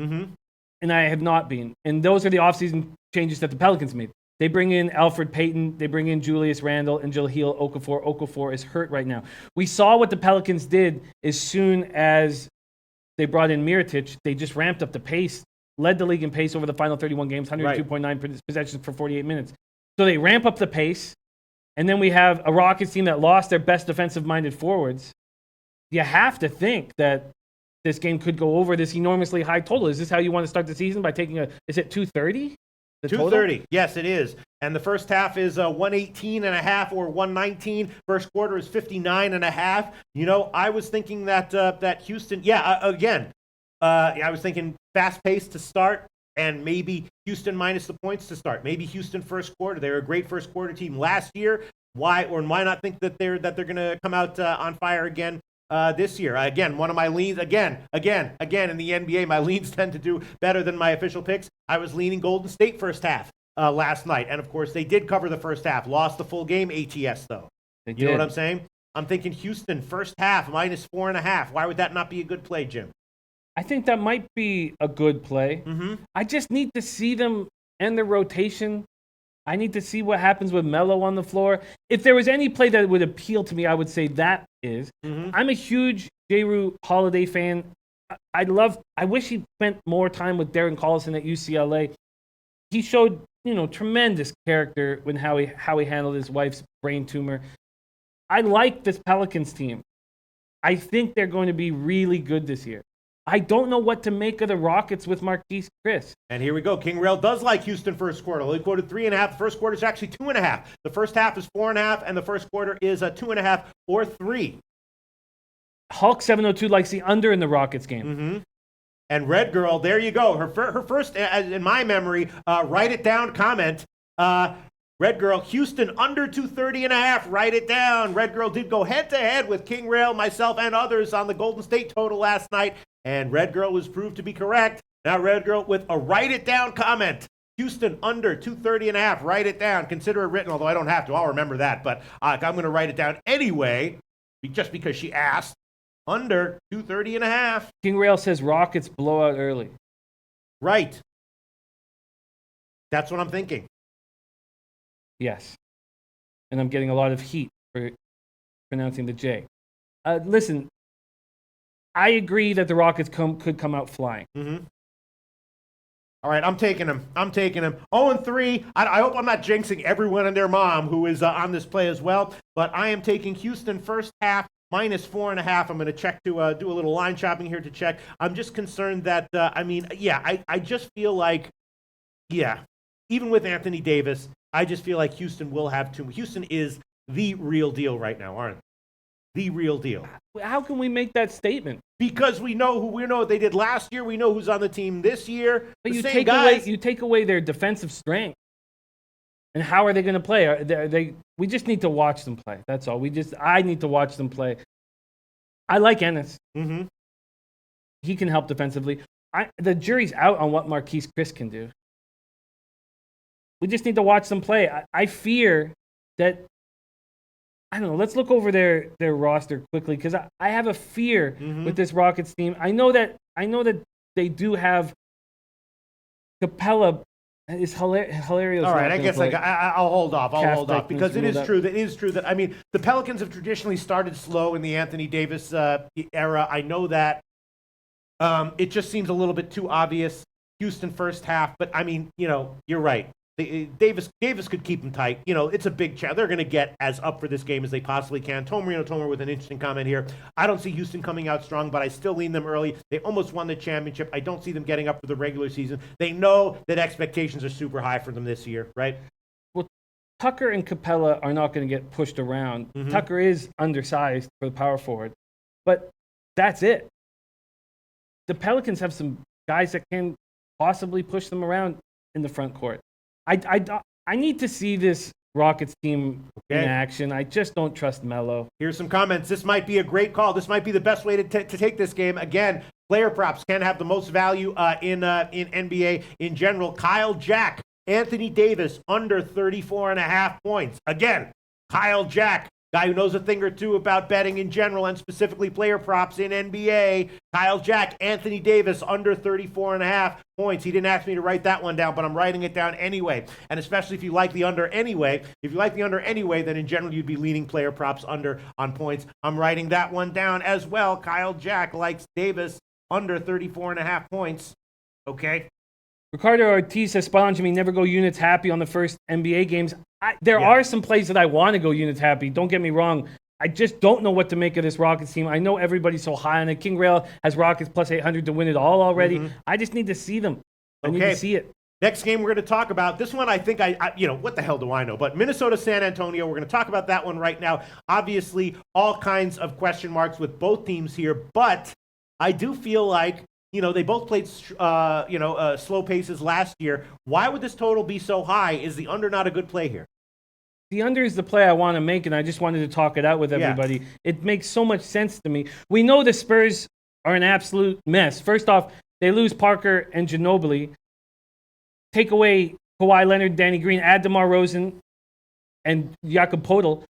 And I have not been. And those are the offseason changes that the Pelicans made. They bring in Elfrid Payton. They bring in Julius Randle and Jahlil Okafor. Okafor is hurt right now. We saw what the Pelicans did as soon as they brought in Mirotic. They just ramped up the pace. Led the league in pace over the final 31 games, 102.9 possessions for 48 minutes. So they ramp up the pace, and then we have a Rockets team that lost their best defensive-minded forwards. You have to think that this game could go over this enormously high total. Is this how you want to start the season, by taking is it 230? 230, yes, it is. And the first half is 118.5 or 119. First quarter is 59.5. I was thinking that Houston, I was thinking fast pace to start, and maybe Houston minus the points to start. Maybe Houston first quarter. They were a great first quarter team last year. Why not think that they're going to come out on fire again this year? Again, one of my leans. Again in the NBA, my leans tend to do better than my official picks. I was leaning Golden State first half last night, and of course they did cover the first half. Lost the full game ATS though. You know what I'm saying? I'm thinking Houston first half minus 4.5. Why would that not be a good play, Jim? I think that might be a good play. I just need to see them end their rotation. I need to see what happens with Melo on the floor. If there was any play that would appeal to me, I would say that is. I'm a huge J. Rue Holiday fan. I wish he spent more time with Darren Collison at UCLA. He showed, tremendous character when how he handled his wife's brain tumor. I like this Pelicans team. I think they're going to be really good this year. I don't know what to make of the Rockets with Marquise Chris. And here we go. King Rail does like Houston first quarter. He quoted 3.5. The first quarter is actually 2.5. The first half is 4.5, and the first quarter is 2.5 or 3. Hulk 702 likes the under in the Rockets game. Mm-hmm. And Red Girl, there you go. Her first, in my memory, write it down comment. Red Girl, Houston under 230.5. Write it down. Red Girl did go head-to-head with King Rail, myself, and others on the Golden State total last night. And Red Girl was proved to be correct. Now Red Girl with a write it down comment. Houston under 230.5. Write it down. Consider it written, although I don't have to. I'll remember that. But I'm going to write it down anyway, just because she asked. Under 230.5. King Rail says Rockets blowout early. Right. That's what I'm thinking. Yes. And I'm getting a lot of heat for pronouncing the J. Listen, I agree that the Rockets could come out flying. Mm-hmm. All right, I'm taking him. 0-3. I hope I'm not jinxing everyone and their mom who is on this play as well, but I am taking Houston first half -4.5. I'm going to check to do a little line shopping here to check. I'm just concerned that, I just feel like, even with Anthony Davis, I just feel like Houston will have too much. Houston is the real deal right now, aren't they? The real deal. How can we make that statement? Because we know what they did last year. We know who's on the team this year. But you take away their defensive strength. And how are they going to play? We just need to watch them play. That's all. I need to watch them play. I like Ennis. Mm-hmm. He can help defensively. The jury's out on what Marquise Chris can do. We just need to watch them play. I fear that, I don't know, let's look over their roster quickly, because I have a fear with this Rockets team. I know that they do have Capella. It's hilarious. All right, I guess I'll hold off because it is true that I mean, the Pelicans have traditionally started slow in the Anthony Davis era. I know that. It just seems a little bit too obvious. Houston first half, but I mean, you're right. Davis could keep them tight. It's a big challenge. They're going to get as up for this game as they possibly can. Tomer with an interesting comment here. I don't see Houston coming out strong, but I still lean them early. They almost won the championship. I don't see them getting up for the regular season. They know that expectations are super high for them this year, right? Well, Tucker and Capella are not going to get pushed around. Mm-hmm. Tucker is undersized for the power forward, but that's it. The Pelicans have some guys that can possibly push them around in the front court. I need to see this Rockets team in action. I just don't trust Melo. Here's some comments. This might be a great call. This might be the best way to take this game. Again, player props can have the most value in NBA in general. Kyle Jack, Anthony Davis, under 34.5 points. Again, Kyle Jack, guy who knows a thing or two about betting in general and specifically player props in NBA. Kyle Jack, Anthony Davis, under 34.5 points. He didn't ask me to write that one down, but I'm writing it down anyway. And especially if you like the under anyway. If you like the under anyway, then in general you'd be leaning player props under on points. I'm writing that one down as well. Kyle Jack likes Davis under 34.5 points. Okay. Ricardo Ortiz says, spot on, Jimmy, never go units happy on the first NBA games. There are some plays that I want to go units happy. Don't get me wrong. I just don't know what to make of this Rockets team. I know everybody's so high on it. King Rail has Rockets plus 800 to win it all already. Mm-hmm. I just need to see them. I need to see it. Next game we're going to talk about. This one I think what the hell do I know? But Minnesota, San Antonio, we're going to talk about that one right now. Obviously, all kinds of question marks with both teams here. But I do feel like, they both played, slow paces last year. Why would this total be so high? Is the under not a good play here? The under is the play I want to make, and I just wanted to talk it out with everybody. Yeah. It makes so much sense to me. We know the Spurs are an absolute mess. First off, they lose Parker and Ginobili. Take away Kawhi Leonard, Danny Green, add DeMar DeRozan, and Jakob Poeltl.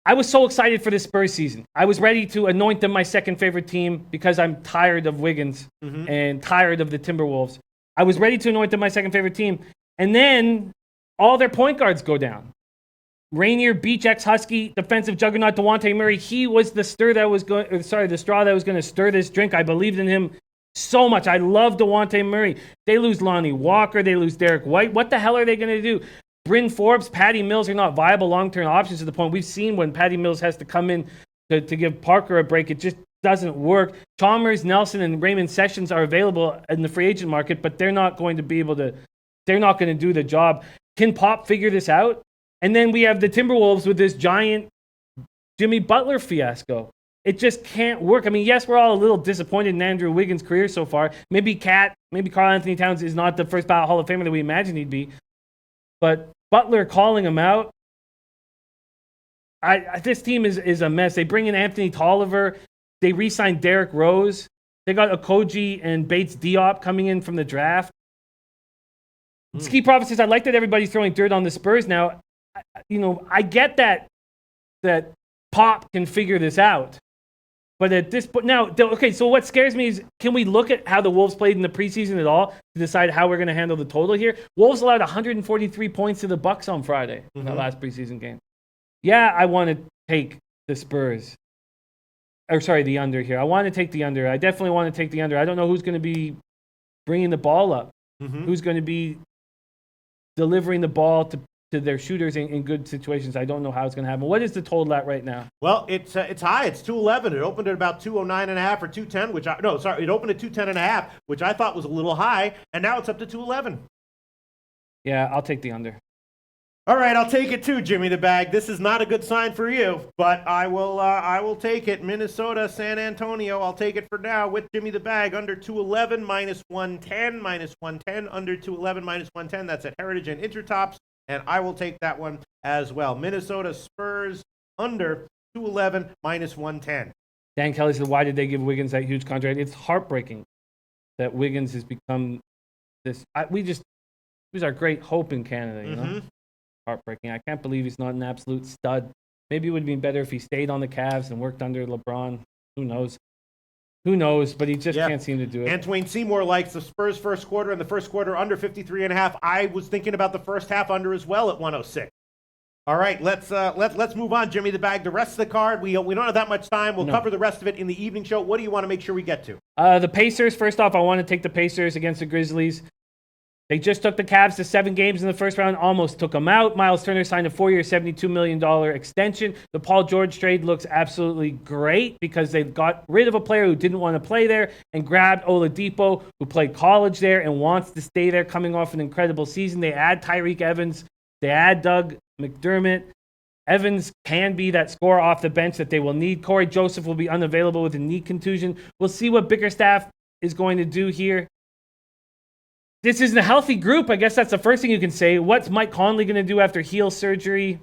I was so excited for this Spurs season. I was ready to anoint them my second favorite team because I'm tired of Wiggins and tired of the Timberwolves. I was ready to anoint them my second favorite team. And then all their point guards go down. Rainier, Beach, ex-Husky, defensive juggernaut DeJounte Murray. He was the straw that was going to stir this drink. I believed in him so much. I love DeJounte Murray. They lose Lonnie Walker. They lose Derek White. What the hell are they going to do? Bryn Forbes, Patty Mills are not viable long-term options to the point we've seen when Patty Mills has to come in to give Parker a break. It just doesn't work. Chalmers, Nelson, and Raymond Sessions are available in the free agent market, but they're not going to be able to. They're not going to do the job. Can Pop figure this out? And then we have the Timberwolves with this giant Jimmy Butler fiasco. It just can't work. I mean, yes, we're all a little disappointed in Andrew Wiggins' career so far. Maybe Karl Anthony Towns is not the first ballot Hall of Famer that we imagined he'd be. But Butler calling him out, this team is a mess. They bring in Anthony Tolliver. They re-signed Derrick Rose. They got Okogie and Bates Diop coming in from the draft. Ski Prophet says, I like that everybody's throwing dirt on the Spurs now. I get that Pop can figure this out. But at this point, now, okay, so what scares me is, can we look at how the Wolves played in the preseason at all to decide how we're going to handle the total here? Wolves allowed 143 points to the Bucks on Friday in that last preseason game. Yeah, I want to take the Spurs. The under here. I want to take the under. I definitely want to take the under. I don't know who's going to be bringing the ball up. Who's going to be delivering the ball to their shooters in good situations. I don't know how it's going to happen. What is the total at right now? Well, it's high. It's 211. It opened at about 209.5 or 210, it opened at 210.5, which I thought was a little high, and now it's up to 211. Yeah, I'll take the under. All right, I'll take it too, Jimmy the Bag. This is not a good sign for you, but I will take it. Minnesota, San Antonio, I'll take it for now with Jimmy the Bag. Under 211, minus 110, under 211, minus 110. That's at Heritage and Intertops, and I will take that one as well. Minnesota Spurs, under 211, minus 110. Dan Kelly said, why did they give Wiggins that huge contract? It's heartbreaking that Wiggins has become this. He was our great hope in Canada, you know? Heartbreaking. I can't believe he's not an absolute stud. Maybe it would have been better if he stayed on the Cavs and worked under LeBron. Who knows? But he just can't seem to do it. Antoine Seymour likes the Spurs first quarter and the first quarter under 53.5. I was thinking about the first half under as well at 106. All right, let's move on, Jimmy the Bag. The rest of the card, we don't have that much time. We'll cover the rest of it in the evening show. What do you want to make sure we get to? The Pacers. First off, I want to take the Pacers against the Grizzlies. They just took the Cavs to 7 games in the first round, almost took them out. Miles Turner signed a 4-year, $72 million extension. The Paul George trade looks absolutely great because they got rid of a player who didn't want to play there and grabbed Oladipo, who played college there and wants to stay there coming off an incredible season. They add Tyreek Evans. They add Doug McDermott. Evans can be that scorer off the bench that they will need. Corey Joseph will be unavailable with a knee contusion. We'll see what Bickerstaff is going to do here. This isn't a healthy group. I guess that's the first thing you can say. What's Mike Conley going to do after heel surgery?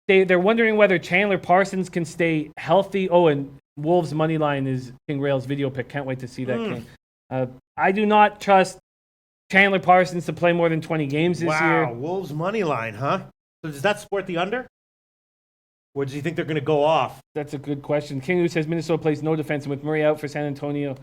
They're wondering whether Chandler Parsons can stay healthy. Oh, and Wolves' money line is King Rail's video pick. Can't wait to see that, King. I do not trust Chandler Parsons to play more than 20 games this year. Wow, Wolves' money line, huh? So does that support the under? Or does he think they're going to go off? That's a good question. King who says Minnesota plays no defense, and with Murray out for San Antonio,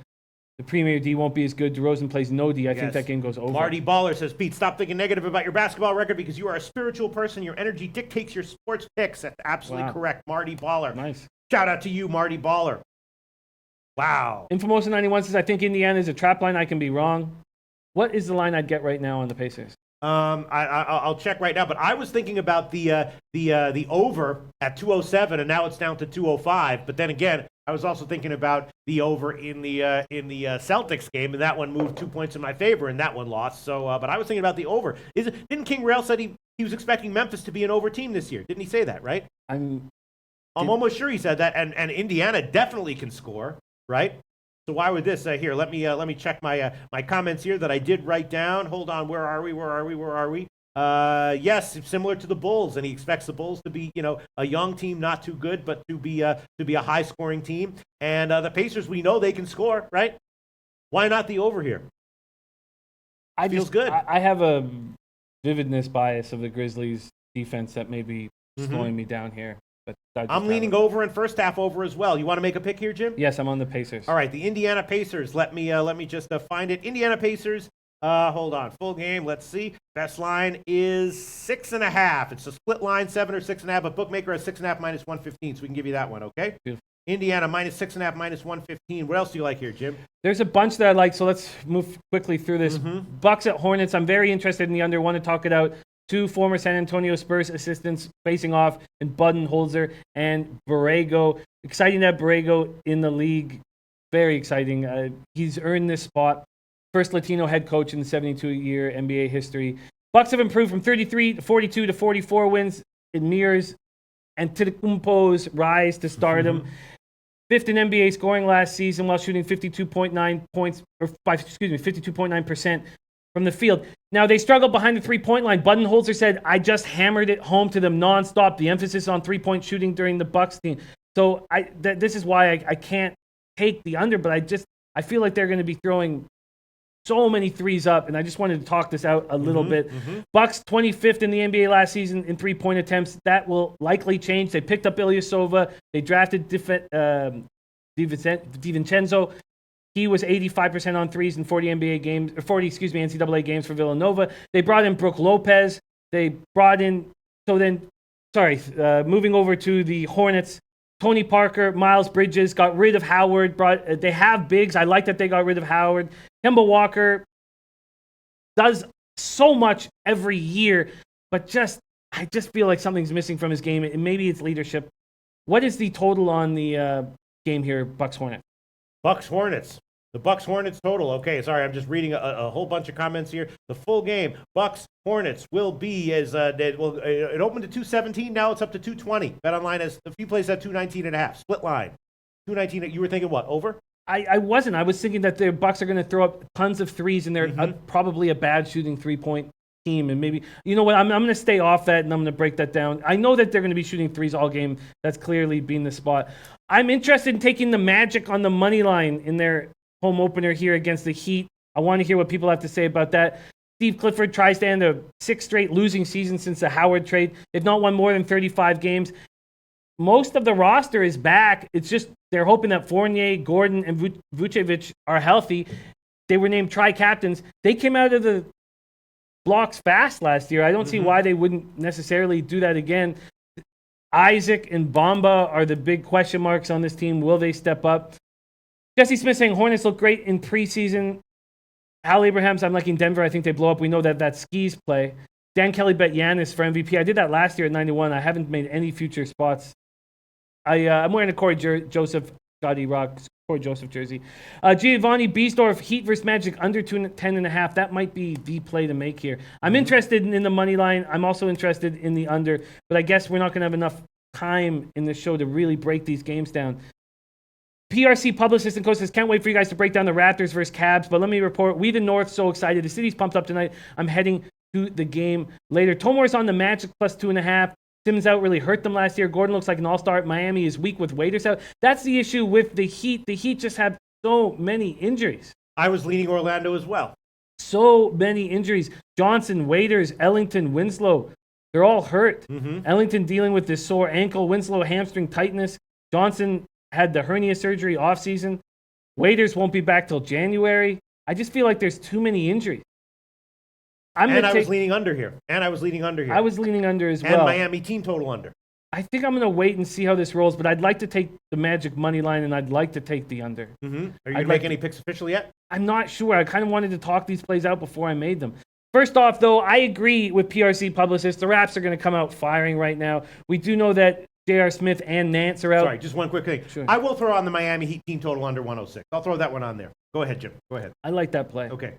the Premier D won't be as good. DeRozan plays no D. I think that game goes over. Marty Baller says, Pete, stop thinking negative about your basketball record because you are a spiritual person. Your energy dictates your sports picks. That's absolutely correct, Marty Baller. Nice. Shout out to you, Marty Baller. Wow. Infomosa 91 says, I think Indiana is a trap line. I can be wrong. What is the line I'd get right now on the Pacers? I'll check right now, but I was thinking about the over at 207, and now it's down to 205. But then again, I was also thinking about the over in the Celtics game, and that one moved 2 points in my favor, and that one lost. So, but I was thinking about the over. Didn't King Rail said he was expecting Memphis to be an over team this year? Didn't he say that? Right? I'm almost sure he said that, and Indiana definitely can score, right? So why would this here? Let me check my comments here that I did write down. Hold on, where are we? Yes, similar to the Bulls, and he expects the Bulls to be, a young team, not too good, but to be a high scoring team. And the Pacers, we know they can score, right? Why not the over here? Feels good. I have a vividness bias of the Grizzlies defense that may be slowing me down here. But I'm leaning over in first half over as well. You want to make a pick here, Jim? Yes, I'm on the Pacers. All right, the Indiana Pacers. Let me just find it. Indiana Pacers. Hold on. Full game. Let's see. Best line is 6.5. It's a split line, 7 or 6.5. But bookmaker has 6.5 minus 115, so we can give you that one. Okay. Beautiful. Indiana minus 6.5 minus 115. What else do you like here, Jim? There's a bunch that I like, so let's move quickly through this. Bucks at Hornets. I'm very interested in the under. Want to talk it out. 2 former San Antonio Spurs assistants facing off in Budenholzer and Borrego. Exciting to have Borrego in the league very exciting. He's earned this spot. First Latino head coach in the 72-year NBA history. Bucks have improved from 33 to 42 to 44 wins. It mirrors Antetokounmpo's rise to stardom. Fifth in NBA scoring last season while shooting 52.9% from the field. Now, they struggled behind the three-point line. Budenholzer said, I just hammered it home to them nonstop. The emphasis on three-point shooting during the Bucks team. So this is why I can't take the under, but I feel like they're going to be throwing so many threes up, and I just wanted to talk this out a little bit. Bucks 25th in the NBA last season in three-point attempts. That will likely change. They picked up Ilyasova. They drafted DiVincenzo. He was 85% on threes in 40 NCAA games for Villanova. They brought in Brook Lopez. They brought in, moving over to the Hornets, Tony Parker, Miles Bridges, got rid of Howard. They have bigs. I like that they got rid of Howard. Kemba Walker does so much every year, but I just feel like something's missing from his game, and maybe it's leadership. What is the total on the game here, Bucks-Hornets? Bucks-Hornets. The Bucks-Hornets total. Okay, sorry, I'm just reading a whole bunch of comments here. The full game, Bucks-Hornets, will be it opened at 217. Now it's up to 220. BetOnline has a few places at 219.5. Split line. 219. You were thinking what? Over? I wasn't. I was thinking that the Bucks are going to throw up tons of threes, and they're probably a bad shooting three-point team. And maybe, you know what, I'm going to stay off that, and I'm going to break that down. I know that they're going to be shooting threes all game. That's clearly been the spot. I'm interested in taking the Magic on the money line in their home opener here against the Heat. I want to hear what people have to say about that. Steve Clifford tries to end a 6th straight losing season since the Howard trade. They've not won more than 35 games. Most of the roster is back. It's just they're hoping that Fournier, Gordon, and Vucevic are healthy. They were named tri-captains. They came out of the blocks fast last year. I don't see why they wouldn't necessarily do that again. Isaac and Bamba are the big question marks on this team. Will they step up? Jesse Smith saying Hornets look great in preseason. Hal Abrahams, I'm liking Denver. I think they blow up. We know that Skis play. Dan Kelly bet Giannis for MVP. I did that last year at 91. I haven't made any future spots. I'm wearing a Corey Joseph, Scotty Rock, Corey Joseph jersey. Giovanni Biesdorf, Heat versus Magic, under 10.5. That might be the play to make here. I'm interested in the money line. I'm also interested in the under, but I guess we're not going to have enough time in the show to really break these games down. PRC publicist and coach says, can't wait for you guys to break down the Raptors versus Cavs, but let me report, we the North, so excited. The city's pumped up tonight. I'm heading to the game later. Tomore's on the Magic plus 2.5. Simmons out really hurt them last year. Gordon looks like an all-star. Miami is weak with Waiters out. That's the issue with the Heat. The Heat just have so many injuries. I was leaning Orlando as well. So many injuries. Johnson, Waiters, Ellington, Winslow, they're all hurt. Ellington dealing with this sore ankle. Winslow hamstring tightness. Johnson had the hernia surgery offseason. Waiters won't be back till January. I just feel like there's too many injuries. I was leaning under here. I was leaning under as well. And Miami team total under. I think I'm going to wait and see how this rolls, but I'd like to take the Magic money line, and I'd like to take the under. Are you going to make any picks official yet? I'm not sure. I kind of wanted to talk these plays out before I made them. First off, though, I agree with PRC publicists. The Raps are going to come out firing right now. We do know that J.R. Smith and Nance are out. Sorry, just one quick thing. Sure. I will throw on the Miami Heat team total under 106. I'll throw that one on there. Go ahead, Jim. Go ahead. I like that play. Okay.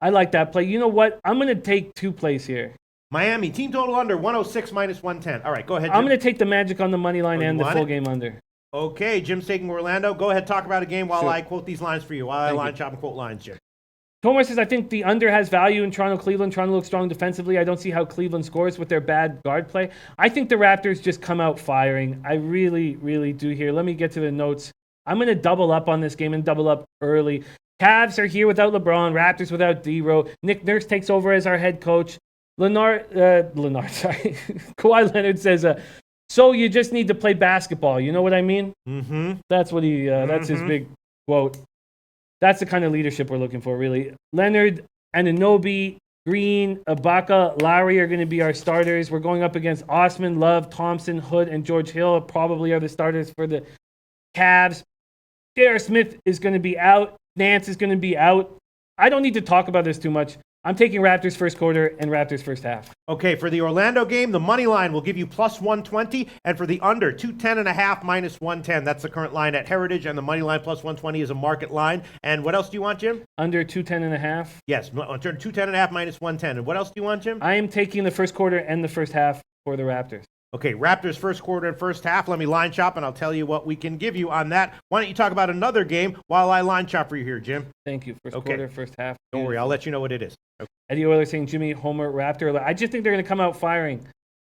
I like that play. You know what? I'm going to take two plays here. Miami team total under 106 minus 110. All right, go ahead, Jim. I'm going to take the Magic on the money line and the full game under. Okay, Jim's taking Orlando. Go ahead, talk about a game while I quote these lines for you. While I line chop and quote lines, Jim. Tomer says, I think the under has value in Toronto-Cleveland. Toronto looks strong defensively. I don't see how Cleveland scores with their bad guard play. I think the Raptors just come out firing. I really, really do here. Let me get to the notes. I'm going to double up on this game and double up early. Cavs are here without LeBron. Raptors without D-Ro. Nick Nurse takes over as our head coach. Kawhi Leonard says, so you just need to play basketball. You know what I mean? That's what that's his big quote. That's the kind of leadership we're looking for, really. Leonard, Anunoby, Green, Ibaka, Lowry are going to be our starters. We're going up against Osman, Love, Thompson, Hood, and George Hill probably are the starters for the Cavs. J.R. Smith is going to be out. Nance is going to be out. I don't need to talk about this too much. I'm taking Raptors first quarter and Raptors first half. Okay, for the Orlando game, the money line will give you plus 120, and for the under, 210.5 minus 110. That's the current line at Heritage, and the money line plus 120 is a market line. And what else do you want, Jim? Under 210.5. Yes, 210.5 minus 110. And what else do you want, Jim? I am taking the first quarter and the first half for the Raptors. Okay, Raptors first quarter and first half. Let me line chop, and I'll tell you what we can give you on that. Why don't you talk about another game while I line chop for you here, Jim? Thank you. First quarter, first half. Don't worry, I'll let you know what it is. Okay. Eddie Euler saying Jimmy Homer Raptor. I just think they're going to come out firing.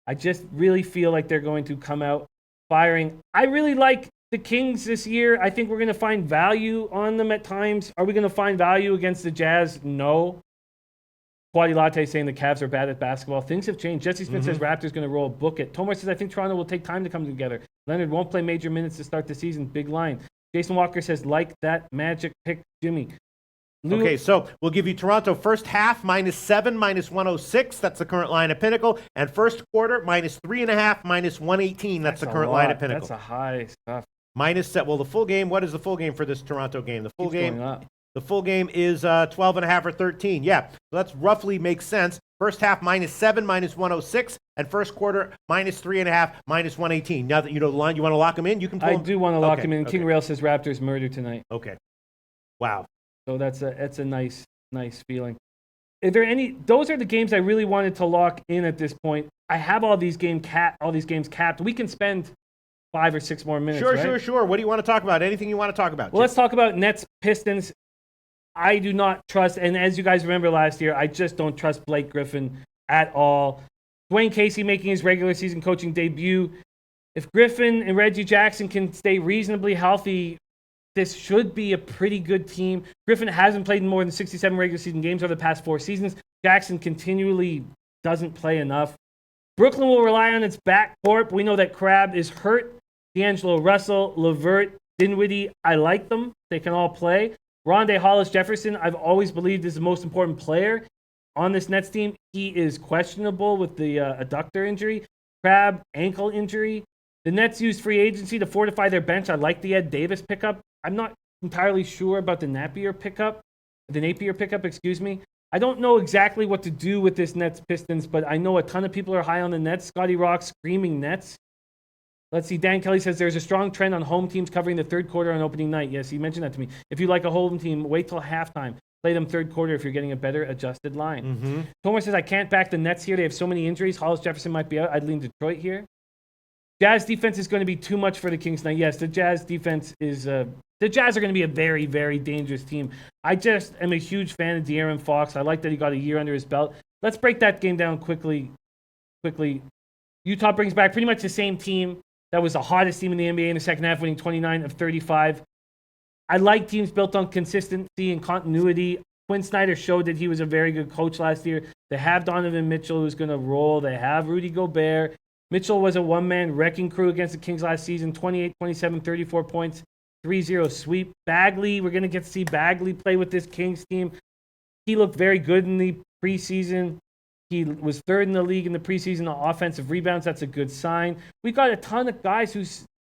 I just really feel like they're going to come out firing. I really like the Kings this year. I think we're going to find value on them at times. Are we going to find value against the Jazz? No. Quaddy Latte saying the Cavs are bad at basketball. Things have changed. Jesse Smith says Raptors going to roll. Book it. Tomar says I think Toronto will take time to come together. Leonard won't play major minutes to start the season. Big line. Jason Walker says like that Magic pick, Jimmy. Okay, so we'll give you Toronto first half -7 minus 106. That's the current line at Pinnacle. And first quarter -3.5 minus 118. That's the current line at Pinnacle. That's a high stuff. Well, the full game. What is the full game for this Toronto game? The full game. The full game is 12.5 or 13. Yeah, so that's roughly makes sense. First half -7 minus 106, and first quarter -3.5 minus 118. Now that you know the line, you want to lock them in. You can. I do want to lock them in. King Rail says Raptors murder tonight. Okay. Wow. So that's a nice feeling. Are there any? Those are the games I really wanted to lock in at this point. I have all these games capped. We can spend 5 or 6 more minutes. Sure. What do you want to talk about? Anything you want to talk about? Well, let's talk about Nets Pistons. I do not trust, and as you guys remember last year, I just don't trust Blake Griffin at all. Dwayne Casey making his regular season coaching debut. If Griffin and Reggie Jackson can stay reasonably healthy, this should be a pretty good team. Griffin hasn't played in more than 67 regular season games over the past 4 seasons. Jackson continually doesn't play enough. Brooklyn will rely on its backcourt. We know that Crabbe is hurt. D'Angelo Russell, LeVert, Dinwiddie, I like them. They can all play. Rondé Hollis-Jefferson, I've always believed is the most important player on this Nets team. He is questionable with the adductor injury. Crabbe, ankle injury. The Nets used free agency to fortify their bench. I like the Ed Davis pickup. I'm not entirely sure about the Napier pickup. I don't know exactly what to do with this Nets Pistons, but I know a ton of people are high on the Nets. Scotty Rock screaming Nets. Let's see. Dan Kelly says there's a strong trend on home teams covering the third quarter on opening night. Yes, he mentioned that to me. If you like a home team, wait till halftime. Play them third quarter if you're getting a better adjusted line. Tomer says I can't back the Nets here. They have so many injuries. Hollis-Jefferson might be out. I'd lean Detroit here. Jazz defense is going to be too much for the Kings tonight. Yes, the Jazz defense is the Jazz are going to be a very, very dangerous team. I just am a huge fan of De'Aaron Fox. I like that he got a year under his belt. Let's break that game down quickly. Utah brings back pretty much the same team that was the hottest team in the NBA in the second half, winning 29 of 35. I like teams built on consistency and continuity. Quinn Snyder showed that he was a very good coach last year. They have Donovan Mitchell, who's going to roll. They have Rudy Gobert. Mitchell was a one-man wrecking crew against the Kings last season, 28, 27, 34 points, 3-0 sweep. Bagley, we're going to get to see Bagley play with this Kings team. He looked very good in the preseason. He was third in the league in the preseason on offensive rebounds. That's a good sign. We got a ton of guys who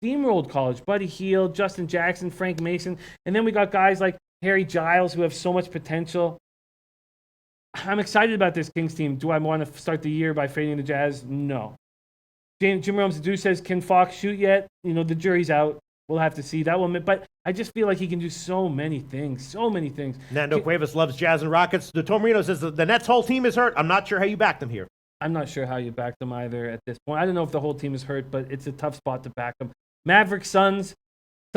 steamrolled college. Buddy Hield, Justin Jackson, Frank Mason. And then we got guys like Harry Giles who have so much potential. I'm excited about this Kings team. Do I want to start the year by fading the Jazz? No. Jim Rome says, can Fox shoot yet? You know, the jury's out. We'll have to see that one. But I just feel like he can do so many things. Nando Cuevas loves Jazz and Rockets. The Torino says the Nets' whole team is hurt. I'm not sure how you back them here. I'm not sure how you back them either at this point. I don't know if the whole team is hurt, but it's a tough spot to back them. Mavericks, Suns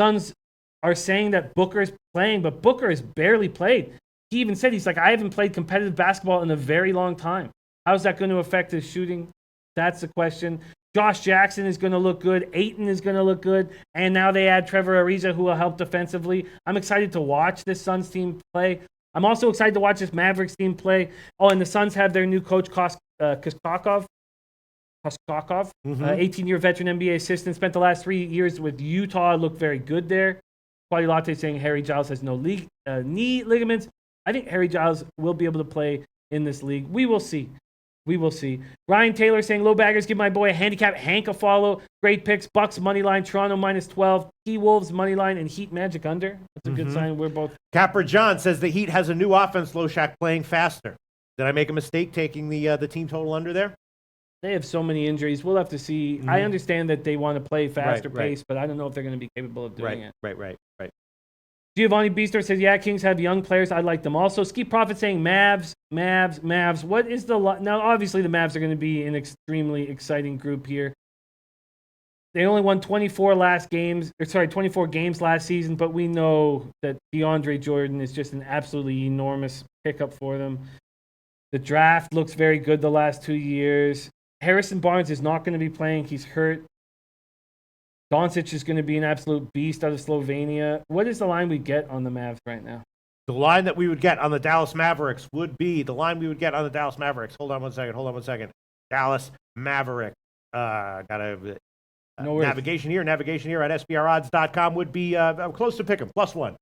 are saying that Booker is playing, but Booker has barely played. He even said, he's like, I haven't played competitive basketball in a very long time. How's that going to affect his shooting? That's the question. Josh Jackson is going to look good. Ayton is going to look good. And now they add Trevor Ariza, who will help defensively. I'm excited to watch this Suns team play. I'm also excited to watch this Mavericks team play. Oh, and the Suns have their new coach, Koskakov. 18-year veteran NBA assistant. Spent the last 3 years with Utah. Looked very good there. Quaddy Latte saying Harry Giles has no knee ligaments. I think Harry Giles will be able to play in this league. We will see. Ryan Taylor saying, low baggers, give my boy a handicap. Hank a follow. Great picks. Bucks money line. Toronto -12. T-Wolves money line and Heat Magic under. That's a good sign. We're both. Capper John says the Heat has a new offense, Loshak, playing faster. Did I make a mistake taking the team total under there? They have so many injuries. We'll have to see. I understand that they want to play faster pace, but I don't know if they're going to be capable of doing it. Right. Giovanni Beaster says, yeah, Kings have young players. I like them. Also, Ski Prophet saying Mavs. What is the now? Obviously, the Mavs are going to be an extremely exciting group here. They only won 24 games last season, but we know that DeAndre Jordan is just an absolutely enormous pickup for them. The draft looks very good the last 2 years. Harrison Barnes is not going to be playing. He's hurt. Doncic is going to be an absolute beast out of Slovenia. What is the line we get on the Mavs right now? The line that we would get on the Dallas Mavericks would be Hold on one second. Dallas Maverick. Navigation here at SBRodds.com would be close to pick 'em, +1.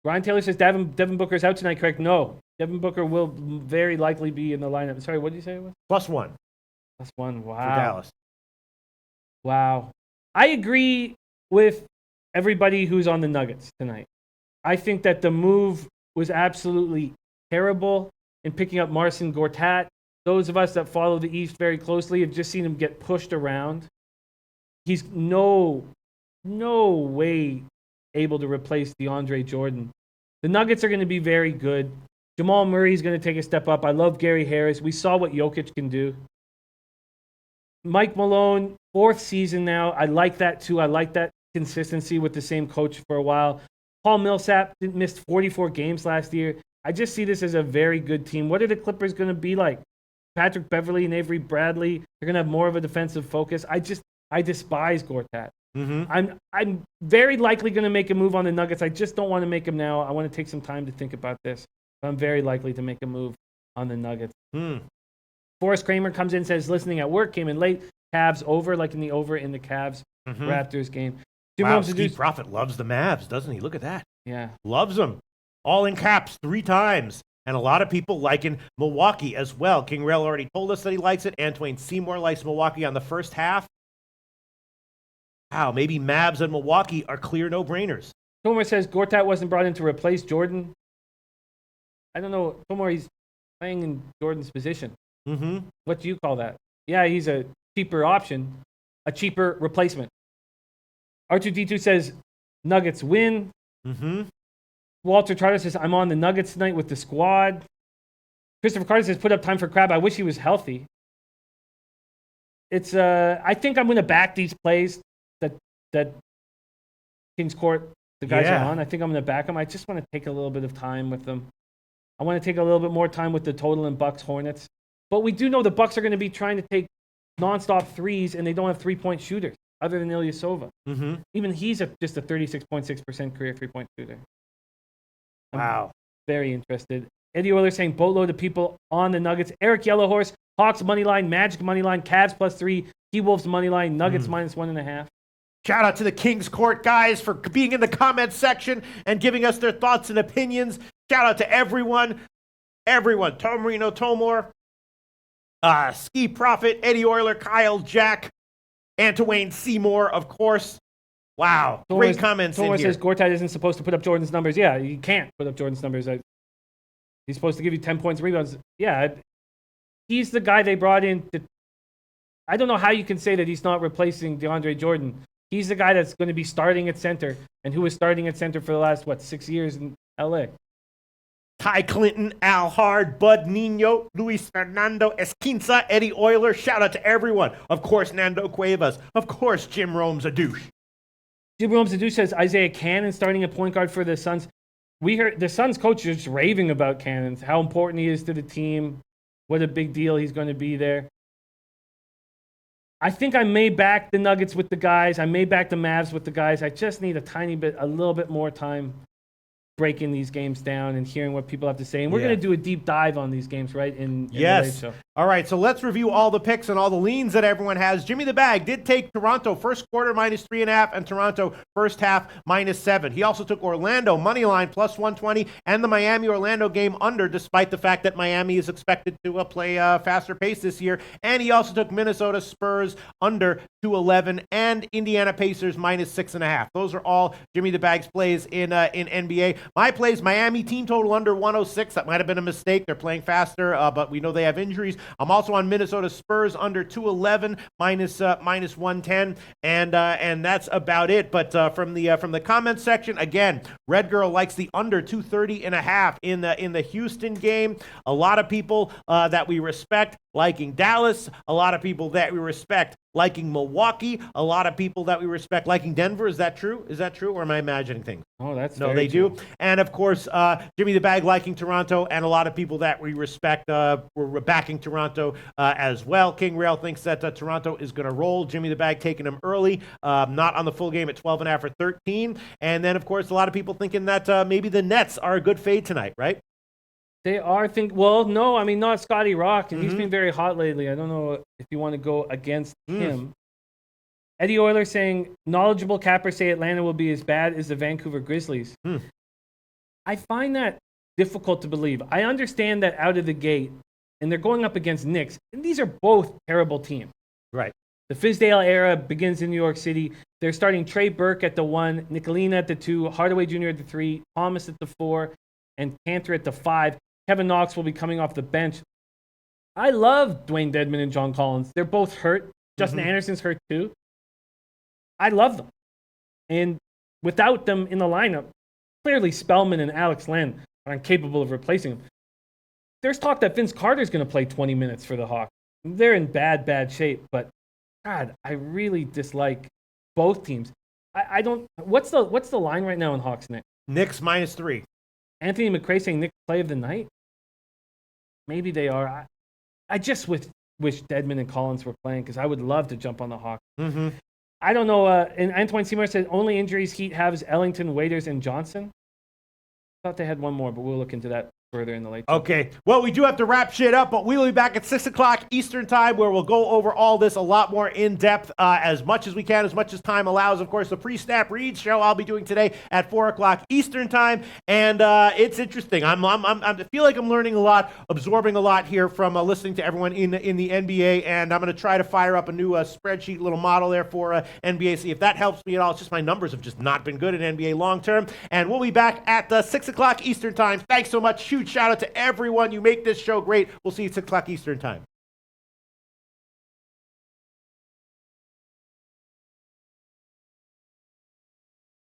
Ryan Taylor says Devin Booker's out tonight, correct? No. Devin Booker will very likely be in the lineup. Sorry, what did you say it was? +1. +1, wow. For Dallas. Wow. I agree with everybody who's on the Nuggets tonight. I think that the move was absolutely terrible in picking up Marcin Gortat. Those of us that follow the East very closely have just seen him get pushed around. He's no way able to replace DeAndre Jordan. The Nuggets are going to be very good. Jamal Murray is going to take a step up. I love Gary Harris. We saw what Jokic can do. Mike Malone, 4th season now. I like that too. I like that consistency with the same coach for a while. Paul Millsap missed 44 games last year. I just see this as a very good team. What are the Clippers going to be like? Patrick Beverley and Avery Bradley, they're going to have more of a defensive focus. I despise Gortat. I'm very likely going to make a move on the Nuggets. I just don't want to make them now. I want to take some time to think about this. I'm very likely to make a move on the Nuggets. Forrest Kramer comes in and says, listening at work, came in late. Cavs over, like in the Cavs Raptors game. Wow, Steve Prophet loves the Mavs, doesn't he? Look at that. Yeah. Loves them. All in caps 3 times. And a lot of people liking Milwaukee as well. King Rail already told us that he likes it. Antoine Seymour likes Milwaukee on the first half. Wow, maybe Mavs and Milwaukee are clear no-brainers. Tomar says Gortat wasn't brought in to replace Jordan. I don't know. Tomar, he's playing in Jordan's position. What do you call that? Yeah, he's a cheaper option, a cheaper replacement. R2D2 says Nuggets win. Walter Trotter says, I'm on the Nuggets tonight with the squad. Christopher Carter says, put up time for Crab. I wish he was healthy. It's I think I'm going to back these plays that Kings Court, the guys are on. I think I'm going to back them. I just want to take a little bit of time with them. I want to take a little bit more time with the total and Bucks Hornets. But we do know the Bucks are going to be trying to take nonstop threes, and they don't have three-point shooters other than Ilyasova. Even he's just a 36.6% career three-point shooter. Wow. Very interested. Eddie Euler saying boatload of people on the Nuggets. Eric Yellowhorse, Hawks money line, Magic money line, Cavs +3, T-Wolves money line, Nuggets -1.5. Shout out to the Kings Court guys for being in the comments section and giving us their thoughts and opinions. Shout out to everyone. Tom Marino, Tomor, Ski Prophet, Eddie Euler, Kyle, Jack, Antoine Seymour, of course. Wow. Great comments in here. Says Gortat isn't supposed to put up Jordan's numbers. Yeah, you can't put up Jordan's numbers. He's supposed to give you 10 points, rebounds. Yeah, he's the guy they brought in to. I don't know how you can say that he's not replacing DeAndre Jordan. He's the guy that's going to be starting at center and who was starting at center for the last, 6 years in LA. Ty Clinton, Al Hard, Bud Nino, Luis Fernando Esquinza, Eddie Euler. Shout out to everyone. Of course, Nando Cuevas. Of course, Jim Rome's a douche. Jim Rome's a douche says Isaiah Cannon starting at point guard for the Suns. We heard the Suns coach is just raving about Cannon, how important he is to the team, what a big deal he's going to be there. I think I may back the Nuggets with the guys. I may back the Mavs with the guys. I just need a little bit more time breaking these games down and hearing what people have to say. And we're going to do a deep dive on these games, right? In the show. All right, so let's review all the picks and all the leans that everyone has. Jimmy the Bag did take Toronto first quarter -3.5 and Toronto first half -7. He also took Orlando money line +120 and the Miami-Orlando game under, despite the fact that Miami is expected to play faster pace this year. And he also took Minnesota Spurs under 211 and Indiana Pacers -6.5. Those are all Jimmy the Bag's plays in NBA. My plays: Miami team total under 106. That might have been a mistake. They're playing faster, but we know they have injuries. I'm also on Minnesota Spurs under 211 -110, and that's about it. But from the comments section, again, Red Girl likes the under 230.5 in the Houston game. A lot of people that we respect liking Dallas. A lot of people that we respect liking Milwaukee. A lot of people that we respect liking Denver. Is that true? Is that true, or am I imagining things? Oh, that's no, they true. do. And of course, Jimmy the Bag liking Toronto, and a lot of people that we respect were backing Toronto as well. King Rail thinks that Toronto is going to roll. Jimmy the Bag taking them early, not on the full game at 12.5 or 13. And then, of course, a lot of people thinking that maybe the Nets are a good fade tonight, right? They are no, I mean, not Scotty Rock, and he's been very hot lately. I don't know if you want to go against him. Eddie Euler saying, knowledgeable cappers say Atlanta will be as bad as the Vancouver Grizzlies. I find that difficult to believe. I understand that out of the gate, and they're going up against Knicks, and these are both terrible teams. Right. The Fizdale era begins in New York City. They're starting Trey Burke at the 1, Nicolina at the 2, Hardaway Jr. at the 3, Thomas at the 4, and Cantor at the 5. Kevin Knox will be coming off the bench. I love Dwayne Dedmon and John Collins. They're both hurt. Justin Anderson's hurt too. I love them. And without them in the lineup, clearly Spellman and Alex Len are incapable of replacing them. There's talk that Vince Carter's going to play 20 minutes for the Hawks. They're in bad shape, but God, I really dislike both teams. I don't. What's the line right now in Hawks Knicks? Knicks -3. Anthony McRae saying Knicks play of the night. Maybe they are. I just wish Dedmon and Collins were playing because I would love to jump on the Hawks. I don't know. And Antoine Seymour said only injuries Heat have is Ellington, Waiters, and Johnson. I thought they had one more, but we'll look into that further in the late. Okay. Well, we do have to wrap shit up, but we'll be back at 6 o'clock Eastern time where we'll go over all this a lot more in depth as much as we can, as much as time allows. Of course, the pre-snap read show I'll be doing today at 4 o'clock Eastern time, and it's interesting. I feel like I'm learning a lot, absorbing a lot here from listening to everyone in the NBA, and I'm going to try to fire up a new spreadsheet little model there for NBA. See if that helps me at all. It's just my numbers have just not been good in NBA long term, and we'll be back at 6 o'clock Eastern time. Thanks so much. Huge shout out to everyone. You make this show great. We'll see you at 6 o'clock Eastern time.